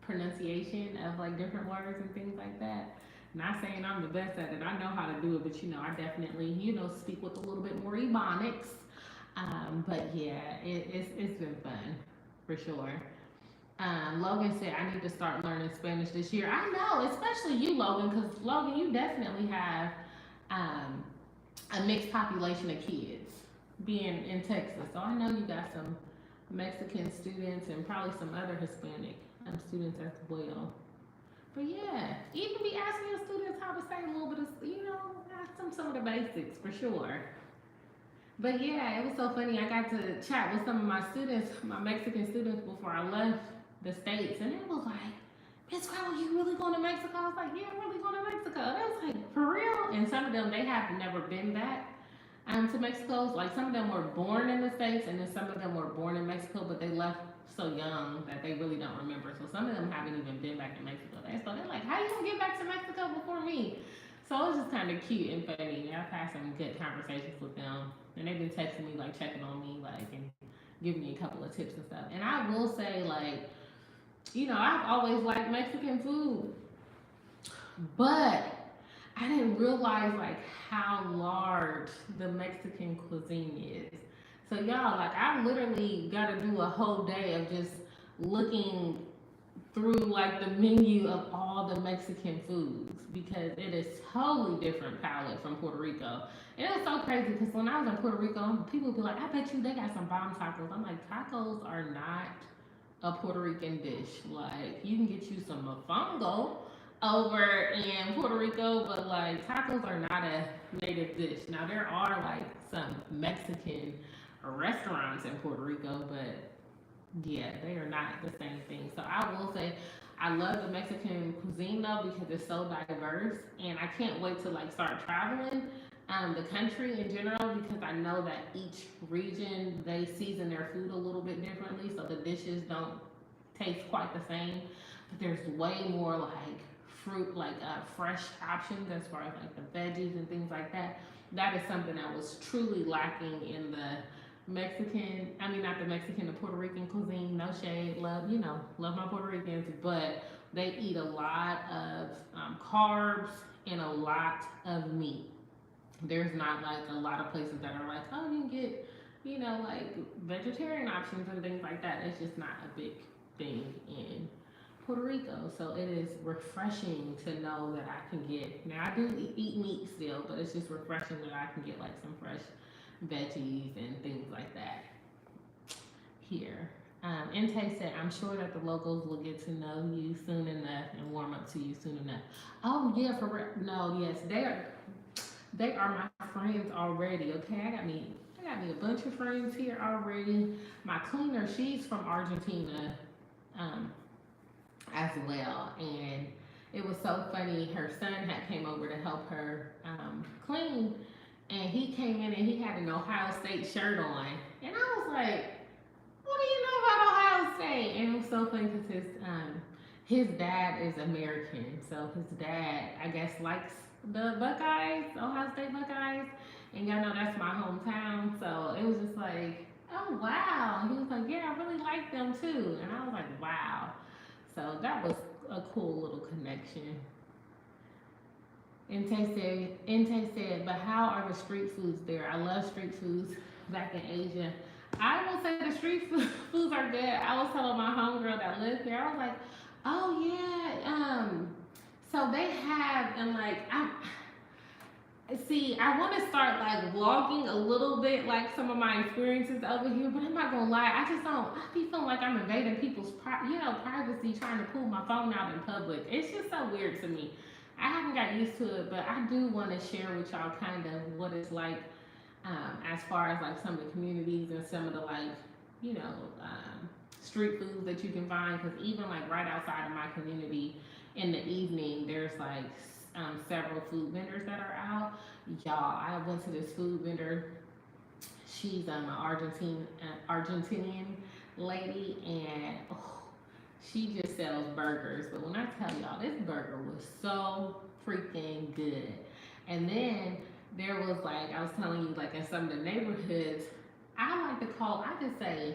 pronunciation of like different words and things like that. Not saying I'm the best at it. I know how to do it, but I definitely, speak with a little bit more ebonics. But yeah, it's been fun for sure. Logan said I need to start learning Spanish this year. I know, especially you, Logan, because Logan, you definitely have um, a mixed population of kids being in Texas. So I know you got some Mexican students and probably some other Hispanic students as well. But yeah, even be asking your students how to say a little bit of, some of the basics for sure. But yeah, it was so funny. I got to chat with some of my students, my Mexican students, before I left the States, and it was like, Miss Carol, you really going to Mexico? I was like, yeah, I'm really going to Mexico. And it was like, for real? And some of them, they have never been back to Mexico. Like some of them were born in the States, and then some of them were born in Mexico, but they left so young that they really don't remember. So some of them haven't even been back in Mexico. So they're like, how you gonna get back to Mexico before me? So it was just kind of cute and funny. I've had some good conversations with them, and they've been texting me, like checking on me, like and giving me a couple of tips and stuff. And I will say, like, I've always liked Mexican food, but I didn't realize like how large the Mexican cuisine is. So y'all, like, I literally got to do a whole day of just looking through like the menu of all the Mexican foods because it is totally different palette from Puerto Rico. And it was so crazy because when I was in Puerto Rico, people would be like, I bet you they got some bomb tacos. I'm like, tacos are not a Puerto Rican dish. Like, you can get you some mofongo over in Puerto Rico, but like tacos are not a native dish. Now there are like some Mexican restaurants in Puerto Rico, but yeah, they are not the same thing. So I will say I love the Mexican cuisine though because it's so diverse, and I can't wait to like start traveling the country in general because I know that each region they season their food a little bit differently, so the dishes don't taste quite the same. But there's way more like fruit, like fresh options as far as like the veggies and things like that. That is something that was truly lacking in the Mexican, I mean, not the Mexican, the Puerto Rican cuisine. No shade, love my Puerto Ricans, but they eat a lot of carbs and a lot of meat. There's not like a lot of places that are like, oh, you can get, like vegetarian options and things like that. It's just not a big thing in Puerto Rico. So it is refreshing to know that I can get, now I do eat meat still, but it's just refreshing that I can get like some fresh veggies and things like that here. Inte said, I'm sure that the locals will get to know you soon enough and warm up to you soon enough. Oh yeah, for real. No, yes, they are my friends already. Okay, I got me a bunch of friends here already. My cleaner, she's from Argentina, um, as well, and it was so funny. Her son had came over to help her clean, and he came in and he had an Ohio State shirt on, and I was like, "What do you know about Ohio State?" And it was so funny because his dad is American, so his dad, I guess, likes the Buckeyes, Ohio State Buckeyes, and y'all know that's my hometown, so it was just like, "Oh wow!" And he was like, "Yeah, I really like them too," and I was like, "Wow." So that was a cool little connection. Inte said, but how are the street foods there? I love street foods back in Asia. I will say the street foods are good. I was telling my homegirl that lives here, I was like, oh yeah, so they have, and like, I want to start like vlogging a little bit, like some of my experiences over here, but I'm not gonna lie, I be feeling like I'm invading people's, privacy, trying to pull my phone out in public. It's just so weird to me. I haven't got used to it, but I do want to share with y'all kind of what it's like, as far as like some of the communities and some of the like, you know, street foods that you can find. Because even like right outside of my community in the evening, there's like several food vendors that are out. Y'all, I went to this food vendor. She's an Argentinian lady, and she just sells burgers. But when I tell y'all, this burger was so freaking good. And then there was like, I was telling you, like in some of the neighborhoods, I just say,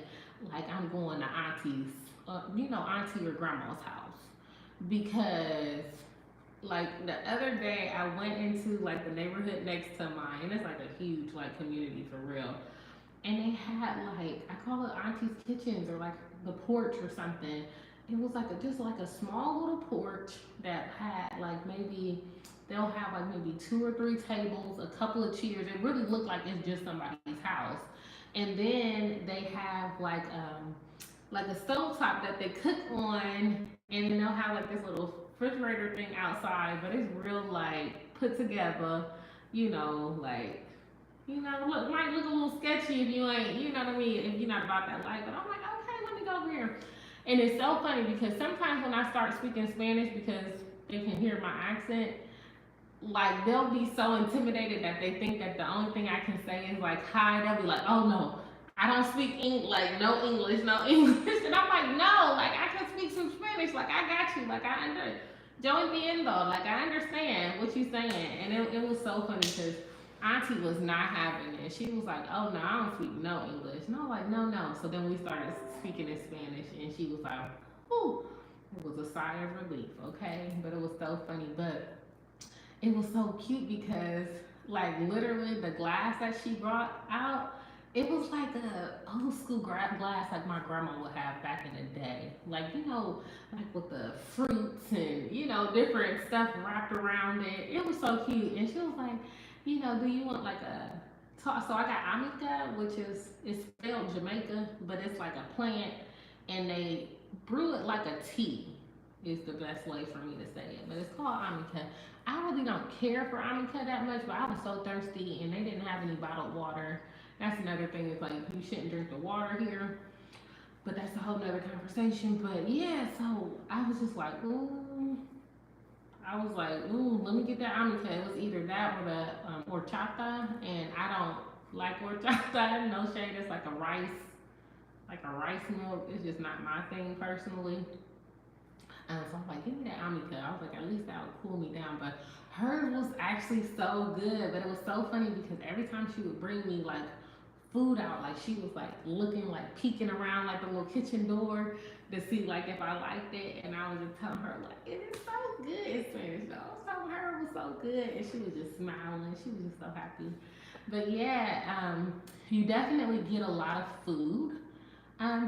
like I'm going to auntie's, auntie or grandma's house. Because like the other day I went into like the neighborhood next to mine, and it's like a huge like community for real. And they had like, I call it auntie's kitchens or like the porch or something. It was like just like a small little porch that had like maybe they'll have like maybe two or three tables, a couple of chairs. It really looked like it's just somebody's house. And then they have like a stove top that they cook on, and then they'll have like this little refrigerator thing outside, but it's real like put together, you know, like look might look a little sketchy if you ain't, you know what I mean, if you're not about that life. But I'm like, okay, let me go over here. And it's so funny because sometimes when I start speaking Spanish, because they can hear my accent, like they'll be so intimidated that they think that the only thing I can say is like hi. They'll be like, oh no, I don't speak like no English, no English. And I'm like, no, like I can speak some Spanish. Like I got you. Like I under yo entiendo. Like I understand what you're saying. And it was so funny because Auntie was not having it. She was like, oh no, I don't speak no English. No, like no, no. So then we started speaking in Spanish, and she was like, ooh, it was a sigh of relief, okay? But it was so funny. But it was so cute because like literally the glass that she brought out, it was like a old school glass like my grandma would have back in the day, like like with the fruits and different stuff wrapped around it. It was so cute. And she was like, do you want like a so I got amica, which is it's spelled Jamaica, but it's like a plant, and they brew it like a tea is the best way for me to say it, but it's called amica. I really don't care for amica that much, but I was so thirsty and they didn't have any bottled water. That's another thing, is like you shouldn't drink the water here, but that's a whole nother conversation. But yeah, so I was just like, ooh, I was like, ooh, let me get that amica. It was either that or the horchata, and I don't like horchata. No shade, it's like a rice milk. It's just not my thing personally. So I'm like, give me that amica. I was like, at least that would cool me down. But hers was actually so good. But it was so funny because every time she would bring me like food out, like she was like looking, like peeking around like the little kitchen door to see like if I liked it. And I was just telling her like, it is so good in Spanish though. So her was so good, and she was just smiling. She was just so happy. But yeah, you definitely get a lot of food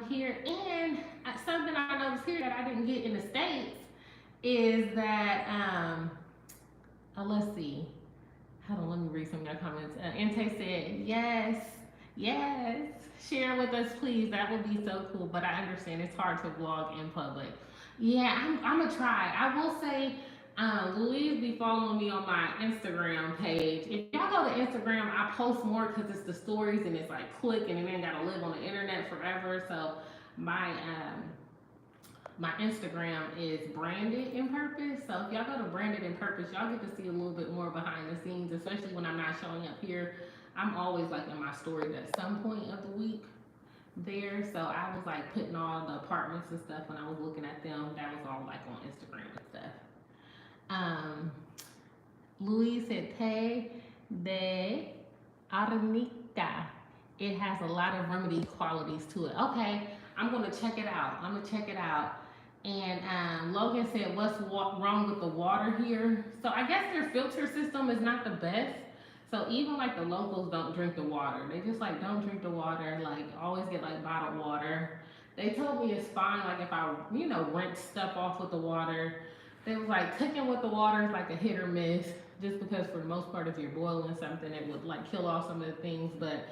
here. And something I noticed here that I didn't get in the States is that, let's see. Hold on, let me read some of your comments. Ente said, yes, yes, share with us, please. That would be so cool. But I understand it's hard to vlog in public. Yeah, I'm going to try. I will say, Louise be following me on my Instagram page. If y'all go to Instagram, I post more because it's the stories and it's like quick and it ain't got to live on the internet forever. So my Instagram is Branded in Purpose. So if y'all go to Branded in Purpose, y'all get to see a little bit more behind the scenes, especially when I'm not showing up here. I'm always like in my stories at some point of the week there. So I was like putting all the apartments and stuff when I was looking at them. That was all like on Instagram and stuff. Um, Louise said, Té de Arnica. It has a lot of remedy qualities to it. Okay, I'm gonna check it out. I'm gonna check it out. And Logan said, what's wrong with the water here? So I guess their filter system is not the best. So even like the locals don't drink the water. They just like don't drink the water. Like always get like bottled water. They told me it's fine. Like if I rinse stuff off with the water. They was like cooking with the water is like a hit or miss. Just because for the most part, if you're boiling something, it would like kill off some of the things. But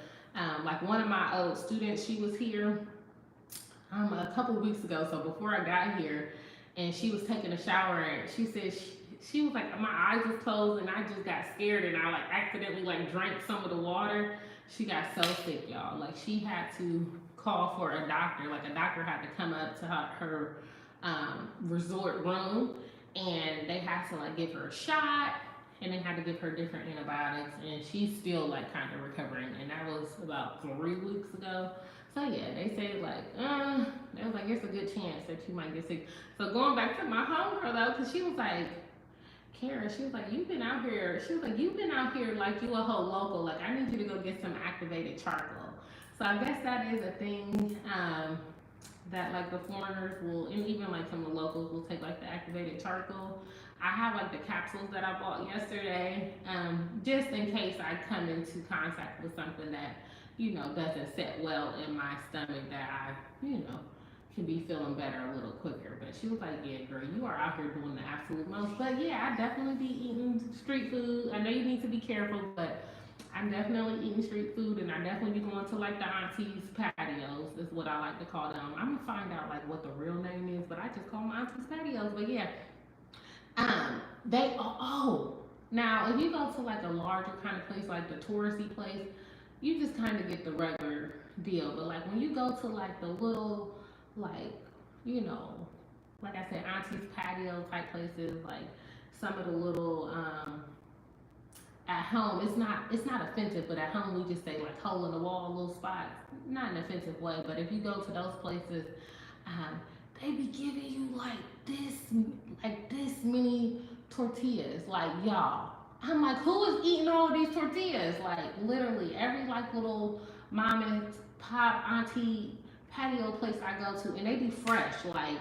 like one of my old students, she was here a couple of weeks ago, so before I got here, and she was taking a shower, and she said she was like, my eyes was closed and I just got scared and I like accidentally like drank some of the water. She got so sick, y'all. Like she had to call for a doctor. Like a doctor had to come up to her resort room, and they had to like give her a shot, and they had to give her different antibiotics, and she's still like kind of recovering, and that was about 3 weeks ago. So yeah, they said like, they was like, it's a good chance that you might get sick. So going back to my homegirl though, cause she was like, Kara, she was like, you've been out here. She was like, you've been out here like you a whole local. Like I need you to go get some activated charcoal. So I guess that is a thing that like the foreigners will, and even like some of the locals will take like the activated charcoal. I have like the capsules that I bought yesterday, just in case I come into contact with something that doesn't sit well in my stomach, that I can be feeling better a little quicker. But she was like, yeah, girl, you are out here doing the absolute most. But yeah, I definitely be eating street food. I know you need to be careful, but I'm definitely eating street food, and I definitely be going to like the aunties patios. Is what I like to call them. I'm gonna find out like what the real name is, but I just call them aunties patios. But yeah, they now if you go to like a larger kind of place, like the touristy place, you just kind of get the regular deal. But like when you go to like the little, like, you know, like I said, auntie's patio type places, like some of the little at home, it's not offensive, but at home we just say like hole in the wall little spots, not in an offensive way. But if you go to those places, um, they be giving you like this many tortillas, like y'all. I'm like, who is eating all these tortillas? Like literally every like little mom and pop auntie patio place I go to, and they be fresh. Like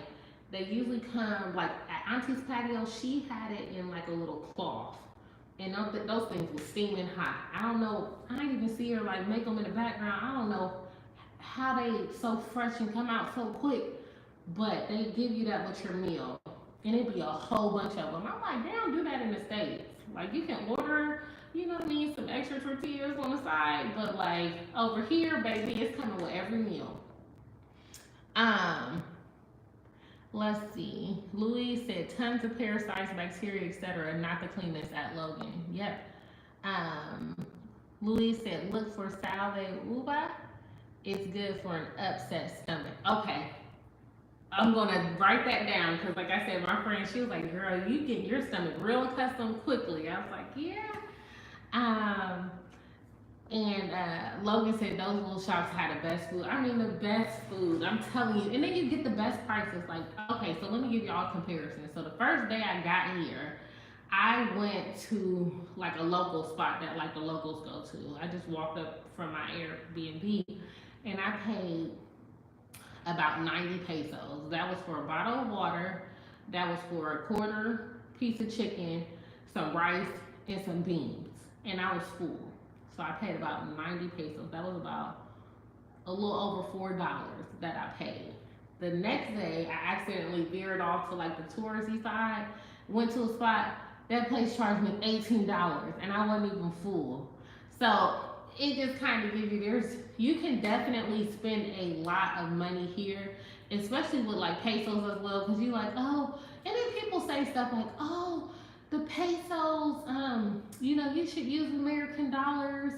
they usually come like at auntie's patio. She had it in like a little cloth, and those things were steaming hot. I don't know. I didn't even see her like make them in the background. I don't know how they so fresh and come out so quick, but they give you that with your meal, and it be a whole bunch of them. I'm like, they don't do that in the States. Like you can order, you know what I mean, some extra tortillas on the side, but like over here, baby, it's coming with every meal. Um, let's see. Louis said tons of parasites, bacteria, etc. Not the cleanest at Logan. Yep. Um, Louis said look for salve uva. It's good for an upset stomach. Okay, I'm gonna write that down because, like I said, my friend, she was like, "Girl, you get your stomach real accustomed quickly." I was like, "Yeah." Um, and Logan said those little shops had the best food. I mean, the best food. I'm telling you. And then you get the best prices. Like, okay, so let me give y'all a comparison. So the first day I got here, I went to like a local spot that like the locals go to. I just walked up from my Airbnb, and I paid about 90 pesos. That was for a bottle of water. That was for a quarter piece of chicken, some rice, and some beans. And I was full. So I paid about 90 pesos. That was about a little over $4 that I paid. The next day, I accidentally veered off to like the touristy side, went to a spot, that place charged me $18, and I wasn't even full. So it just kind of gives you, you can definitely spend a lot of money here, especially with like pesos as well, because you're like, oh, and then people say stuff like, oh, the pesos, you should use American dollars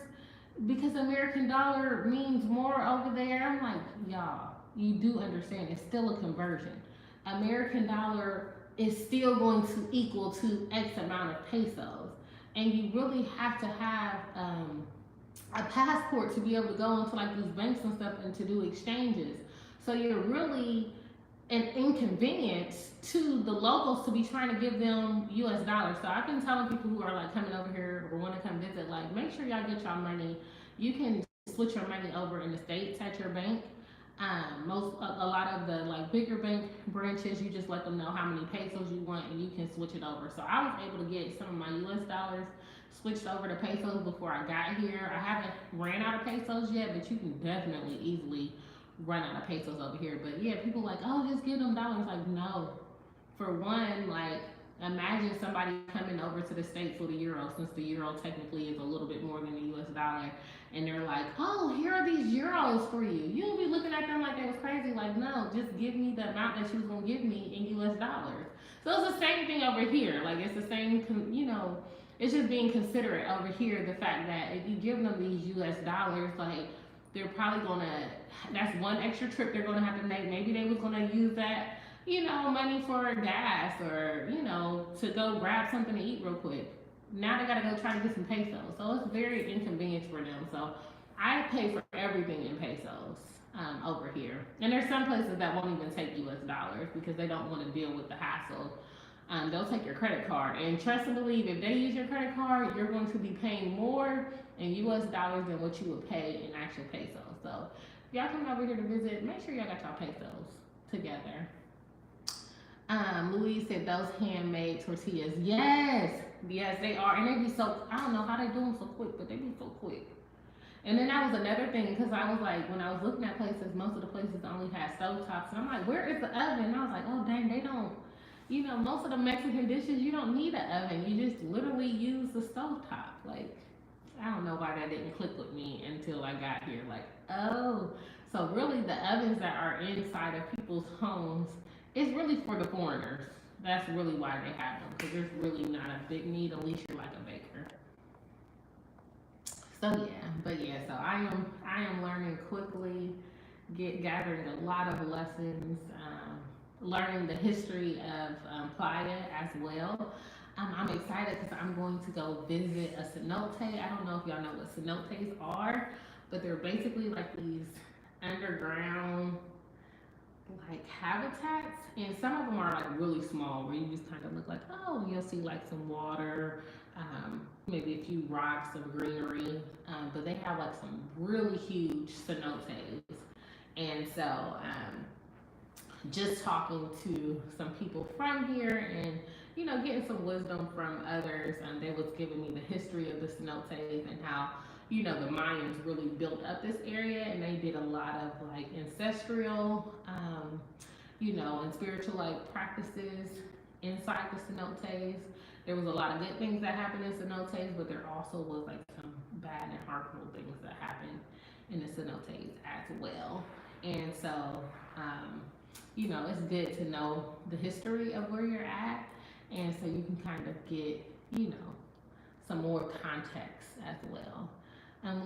because American dollar means more over there. I'm like, y'all, you do understand it's still a conversion. American dollar is still going to equal to X amount of pesos. And you really have to have a passport to be able to go into like these banks and stuff and to do exchanges. So you're really an inconvenience to the locals to be trying to give them US dollars. So I've been telling people who are like coming over here or want to come visit, like make sure y'all get y'all money. You can switch your money over in the States at your bank. A lot of the like bigger bank branches, you just let them know how many pesos you want and you can switch it over. So I was able to get some of my US dollars switched over to pesos before I got here. I haven't ran out of pesos yet, but you can definitely easily run out of pesos over here. But yeah, people like, oh, just give them dollars. Like, no. For one, like, imagine somebody coming over to the States with a euro, since the euro technically is a little bit more than the US dollar, and they're like, oh, here are these euros for you. You'll be looking at them like they was crazy. Like, no, just give me the amount that you was gonna give me in US dollars. So it's the same thing over here. Like, it's the same, it's just being considerate over here. The fact that if you give them these US dollars, like, they're probably gonna, that's one extra trip they're gonna have to make. Maybe they was gonna use that, money for gas or, to go grab something to eat real quick. Now they gotta go try to get some pesos. So it's very inconvenient for them. So I pay for everything in pesos over here. And there's some places that won't even take US dollars because they don't want to deal with the hassle. They'll take your credit card. And trust and believe, if they use your credit card, you're going to be paying more in US dollars than what you would pay in actual pesos. So if y'all come over here to visit, make sure y'all got y'all pesos together. Louise said those handmade tortillas. Yes, they are. And they be so, I don't know how they do them so quick, but they be so quick. And then that was another thing because I was like, when I was looking at places, most of the places only had stove tops, and I'm like, where is the oven? And I was like, oh dang, they don't. You know, most of the Mexican dishes you don't need an oven. You just literally use the stove top. Like, I don't know why that didn't click with me until I got here. Like, oh, so really the ovens that are inside of people's homes is really for the foreigners. That's really why they have them because there's really not a big need unless you're like a baker. So yeah, but yeah, so I am learning quickly, gathering a lot of lessons, learning the history of Playa as well. I'm excited because I'm going to go visit a cenote. I don't know if y'all know what cenotes are, but they're basically like these underground like habitats, and some of them are like really small where you just kind of look like, oh, you'll see like some water, maybe a few rocks, some greenery, but they have like some really huge cenotes. And so just talking to some people from here and getting some wisdom from others, they was giving me the history of the cenotes and how the Mayans really built up this area, and they did a lot of like ancestral and spiritual like practices inside the cenotes. There was a lot of good things that happened in cenotes, but there also was like some bad and harmful things that happened in the cenotes as well. And so it's good to know the history of where you're at, and so you can kind of get some more context as well.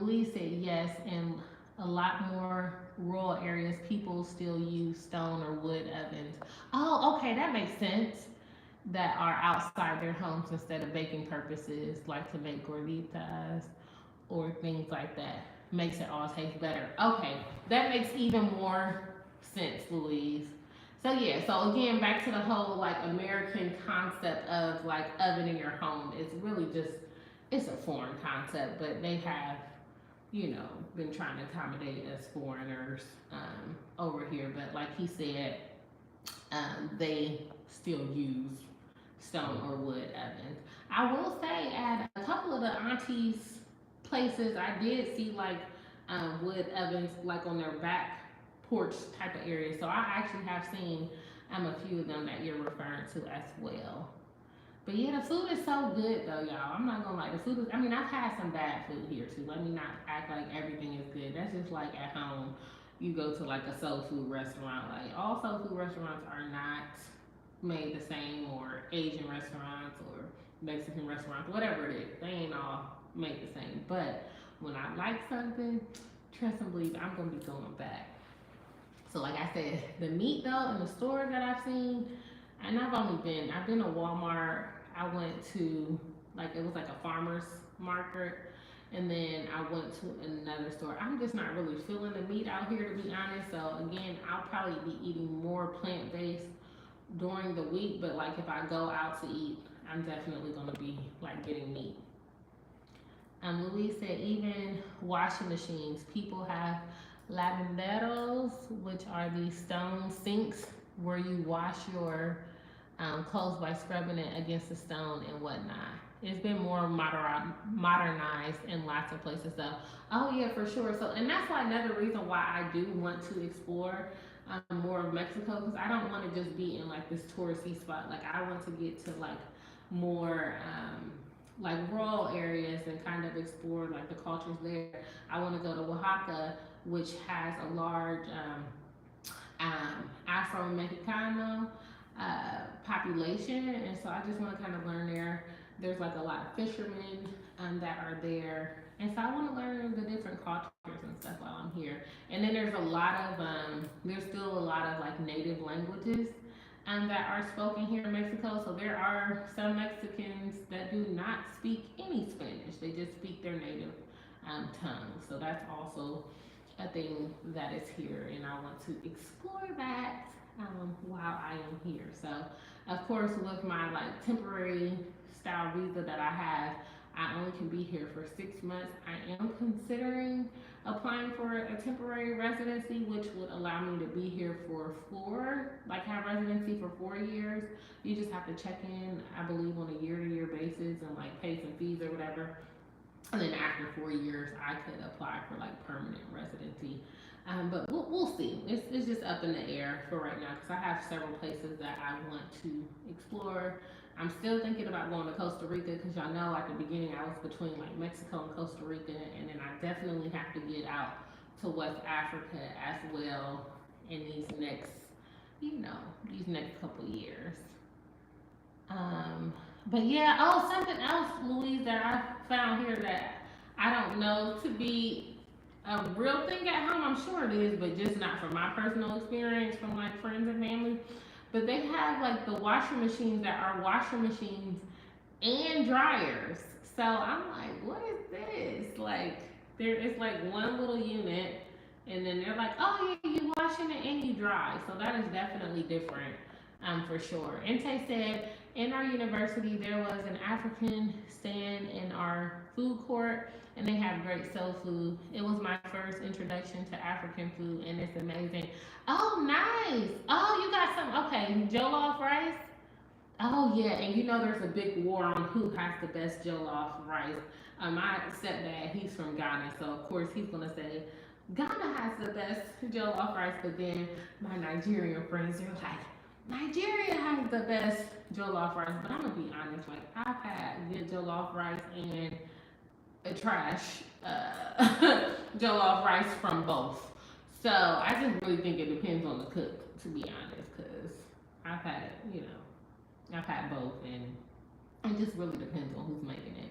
Louise said yes, in a lot more rural areas, people still use stone or wood ovens. Oh, okay, that makes sense. That are outside their homes instead of baking purposes, like to make gorditas or things like that. Makes it all taste better. Okay, that makes even more sense, Louise. So yeah, so again, back to the whole like American concept of like oven in your home. It's really just it's a foreign concept, but they have been trying to accommodate us foreigners over here. But like he said, they still use stone or wood ovens. I will say at a couple of the aunties' places, I did see like wood ovens like on their back porch type of area. So I actually have seen a few of them that you're referring to as well. But yeah, the food is so good though, y'all. I'm not gonna lie. The food is, I mean, I've had some bad food here too. Let me not act like everything is good. That's just like at home. You go to like a soul food restaurant. Like all soul food restaurants are not made the same, or Asian restaurants or Mexican restaurants, whatever it is. They ain't all made the same. But when I like something, trust and believe I'm gonna be going back. So like I said, the meat though in the stores that I've seen, and I've been to Walmart. I went to like it was like a farmer's market, and then I went to another store. I'm just not really feeling the meat out here to be honest. So again, I'll probably be eating more plant based during the week, but like if I go out to eat, I'm definitely gonna be like getting meat. Louise said even washing machines, people have lavanderos, which are these stone sinks where you wash your clothes by scrubbing it against the stone and whatnot. It's been more modernized in lots of places though. Oh yeah, for sure. So, and that's why another reason why I do want to explore more of Mexico, because I don't want to just be in like this touristy spot. Like I want to get to like more like rural areas and kind of explore like the cultures there. I want to go to Oaxaca, which has a large Afro Mexicano population, and so I just want to kind of learn there. There's like a lot of fishermen that are there, and so I want to learn the different cultures and stuff while I'm here. And then there's still a lot of like native languages that are spoken here in Mexico. So there are some Mexicans that do not speak any Spanish; they just speak their native tongue. So that's also a thing that is here, and I want to explore that while I am here. So, of course, with my like temporary style visa that I have, I only can be here for 6 months. I am considering applying for a temporary residency, which would allow me to be here for have residency for 4 years. You just have to check in, I believe, on a year-to-year basis and like pay some fees or whatever. and then after 4 years, I could apply for like permanent residency. But we'll see. It's just up in the air for right now because I have several places that I want to explore. I'm still thinking about going to Costa Rica because y'all know at the beginning I was between like Mexico and Costa Rica, and then I definitely have to get out to West Africa as well in these next couple years. Um, but yeah, oh, something else, Louise, that I found here that I don't know to be a real thing at home. I'm sure it is, but just not from my personal experience from like friends and family. But they have like the washing machines that are washing machines and dryers. So I'm like, what is this? Like, there is like one little unit, and then they're like, oh yeah, you washing it and you dry. So that is definitely different, for sure. Inte said, in our university there was an African stand in our food court, and they have great soul food. It was my first introduction to African food, and it's amazing. Oh, nice. Oh, you got some. Okay, jollof rice. Oh yeah, and there's a big war on who has the best jollof rice. My stepdad, he's from Ghana, so of course he's gonna say Ghana has the best jollof rice. But then my Nigerian friends are like, Nigeria has the best jollof rice. But I'm gonna be honest, like I've had good jollof rice and a trash jollof rice from both. So I just really think it depends on the cook, to be honest, because I've had I've had both, and it just really depends on who's making it.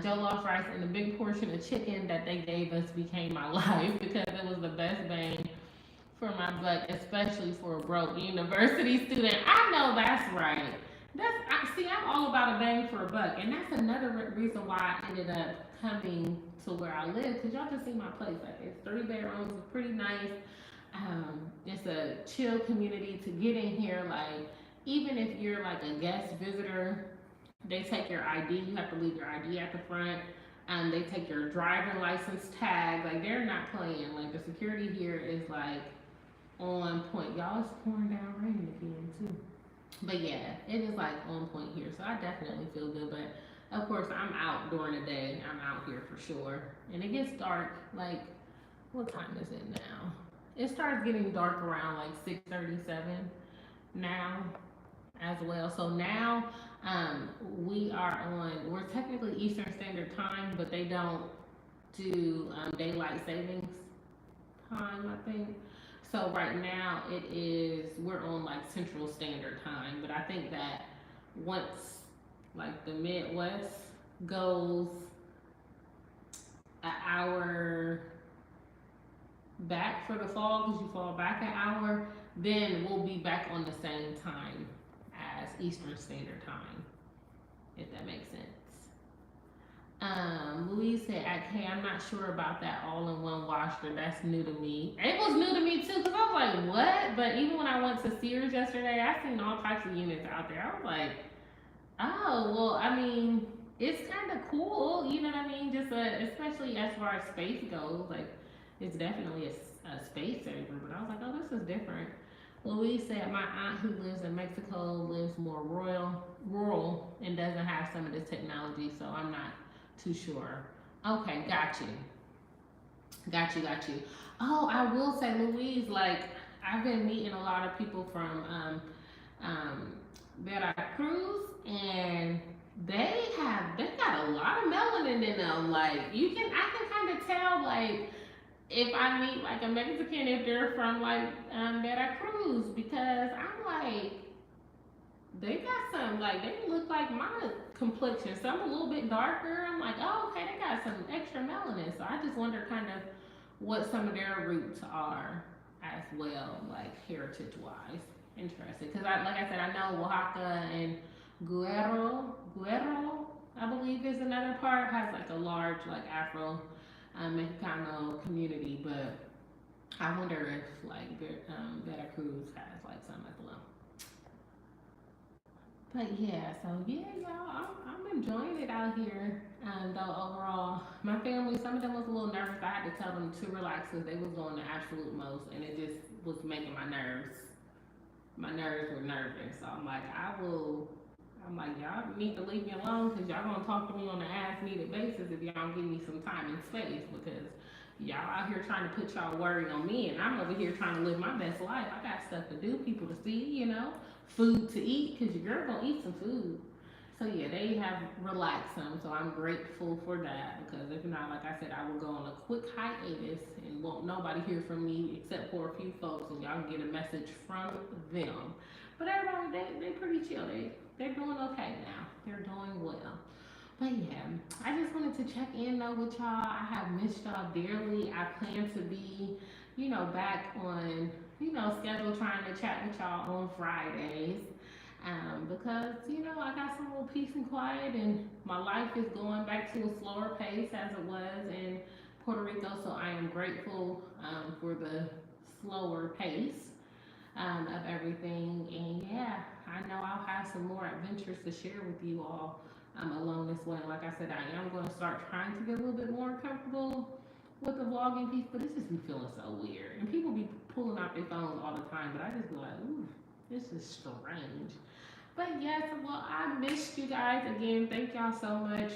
Jollof rice and a big portion of chicken that they gave us became my life because it was the best bang for my buck, especially for a broke university student. I know that's right. I'm all about a bang for a buck, and that's another reason why I ended up coming to where I live. Cause y'all can see my place. Like it's 3 bedrooms, it's pretty nice. It's a chill community to get in here. Like even if you're like a guest visitor, they take your ID. You have to leave your ID at the front. They take your driving license tag. Like they're not playing. Like the security here is like on point. Y'all, it's pouring down rain again too. But yeah, it is like on point here. So I definitely feel good. But of course, I'm out during the day. I'm out here for sure. And it gets dark. Like, what time is it now? It starts getting dark around like 6:37 now as well. So now we're technically Eastern Standard Time, but they don't do daylight savings time, I think. So right now we're on like Central Standard Time, but I think that once like the Midwest goes an hour back for the fall, because you fall back an hour, then we'll be back on the same time as Eastern Standard Time, if that makes sense. Louise said, okay, I'm not sure about that all-in-one washer. That's new to me. It was new to me too, because I was like, what? But even when I went to Sears yesterday, I seen all types of units out there. I was like, oh, well, I mean, it's kind of cool, you know what I mean? Just especially as far as space goes, like, it's definitely a space saver. But I was like, oh, this is different. Louise said, my aunt who lives in Mexico lives more rural and doesn't have some of this technology, so I'm not too sure. Okay, got you. Oh, I will say, Louise, like I've been meeting a lot of people from um, Veracruz, and they got a lot of melanin in them. Like I can kind of tell, like if I meet like a Mexican, if they're from like Veracruz, because I'm like, they got some, like they look like my complexion. Some a little bit darker. I'm like, oh okay, they got some extra melanin. So I just wonder kind of what some of their roots are as well, like heritage wise. Interesting, because like I said, I know Oaxaca and Guerrero, I believe is another part, has like a large like Afro Mexicano community, but I wonder if like Veracruz has like some as well. But yeah, so yeah, y'all, I'm enjoying it out here. Though overall, my family, some of them was a little nervous. I had to tell them to relax because they was doing the absolute most, and it just was making my nerves. My nerves were nervous. So I'm like, I'm like, y'all need to leave me alone because y'all gonna talk to me on an as needed basis if y'all don't give me some time and space because y'all out here trying to put y'all worry on me and I'm over here trying to live my best life. I got stuff to do, people to see, food to eat because your girl gonna eat some food. So yeah, they have relaxed some, so I'm grateful for that because if not, like I said, I will go on a quick hiatus and won't nobody hear from me except for a few folks, and y'all can get a message from them. But everybody, they pretty chill. They're doing okay now. They're doing well. But yeah, I just wanted to check in though with y'all. I have missed y'all dearly. I plan to be, back on, schedule trying to chat with y'all on Fridays. Because, I got some little peace and quiet and my life is going back to a slower pace as it was in Puerto Rico. So I am grateful for the slower pace of everything. And yeah, I know I'll have some more adventures to share with you all along this way. Like I said, I am going to start trying to get a little bit more comfortable with the vlogging piece, but it's just be feeling so weird. And people be pulling out their phones all the time, but I just be like, ooh, this is strange. But yes, well, I missed you guys again. Thank y'all so much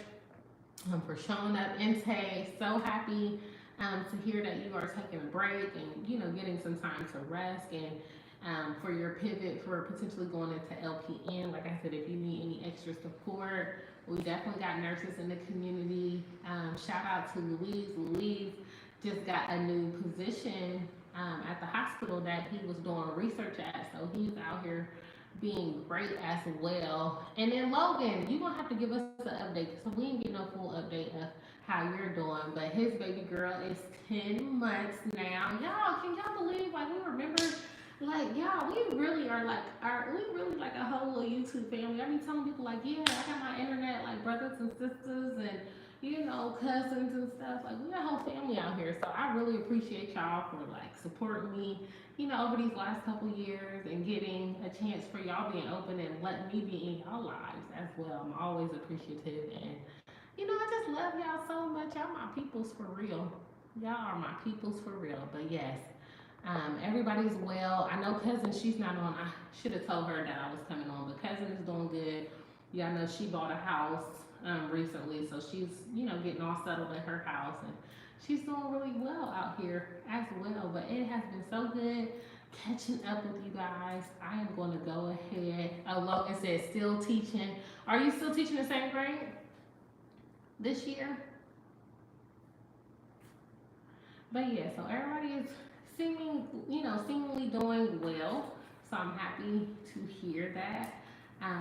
for showing up. Inte, so happy to hear that you are taking a break and getting some time to rest and for your pivot for potentially going into LPN. Like I said, if you need any extra support, we definitely got nurses in the community. Shout out to Louise. Louise just got a new position at the hospital that he was doing research at, so he's out here being great as well. And then Logan, you're gonna have to give us an update so we didn't get no full update of how you're doing. But his baby girl is 10 months now. Y'all, can y'all believe like we remember like y'all, we really are like we really like a whole little YouTube family. I be telling people like, yeah, I got my internet like brothers and sisters and cousins and stuff. Like we got a whole family out here. So I really appreciate y'all for like supporting me over these last couple years and getting a chance for y'all being open and letting me be in y'all lives as well. I'm always appreciative and I just love y'all so much. Y'all my peoples for real. Y'all are my peoples for real. But yes, everybody's well. I know cousin, she's not on. I should have told her that I was coming on, but cousin is doing good. Y'all know she bought a house recently, so she's getting all settled in her house and she's doing really well out here as well. But it has been so good catching up with you guys. I am going to go ahead. Oh, Logan said still teaching. Are you still teaching the same grade this year? But yeah, so everybody is seemingly doing well. So I'm happy to hear that.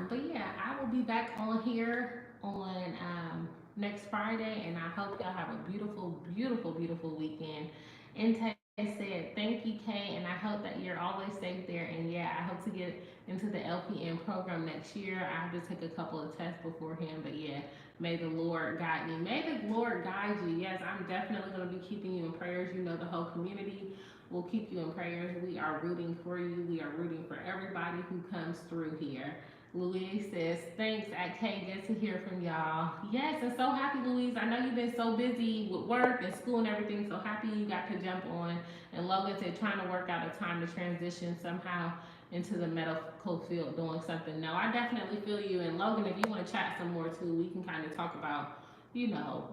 But yeah, I will be back on here on next Friday, and I hope y'all have a beautiful, beautiful, beautiful weekend. And Tay said, thank you, Kay, and I hope that you're always safe there. And yeah, I hope to get into the LPN program next year. I have to take a couple of tests beforehand, but yeah, may the Lord guide me. May the Lord guide you. Yes, I'm definitely going to be keeping you in prayers. The whole community will keep you in prayers. We are rooting for you. We are rooting for everybody who comes through here. Louise says, thanks, at K. Good to hear from y'all. Yes, I'm so happy, Louise. I know you've been so busy with work and school and everything. So happy you got to jump on. And Logan said, trying to work out a time to transition somehow into the medical field doing something. No, I definitely feel you. And Logan, if you want to chat some more too, we can kind of talk about,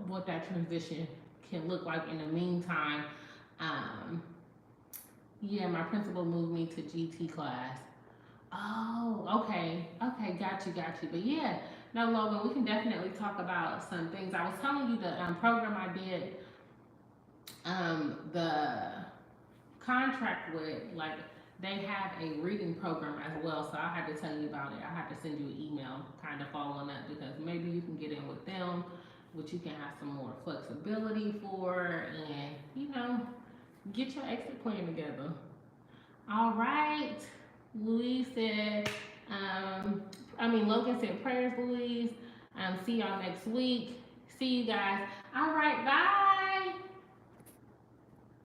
what that transition can look like in the meantime. Yeah, my principal moved me to GT class. Oh, okay. Okay, got you. But yeah, no, Logan, we can definitely talk about some things. I was telling you the program I did, the contract with, like, they have a reading program as well. So I had to tell you about it. I had to send you an email kind of following up because maybe you can get in with them, which you can have some more flexibility for and, get your exit plan together. All right. Louise said, Logan said prayers, Louise. See y'all next week. See you guys. All right, bye.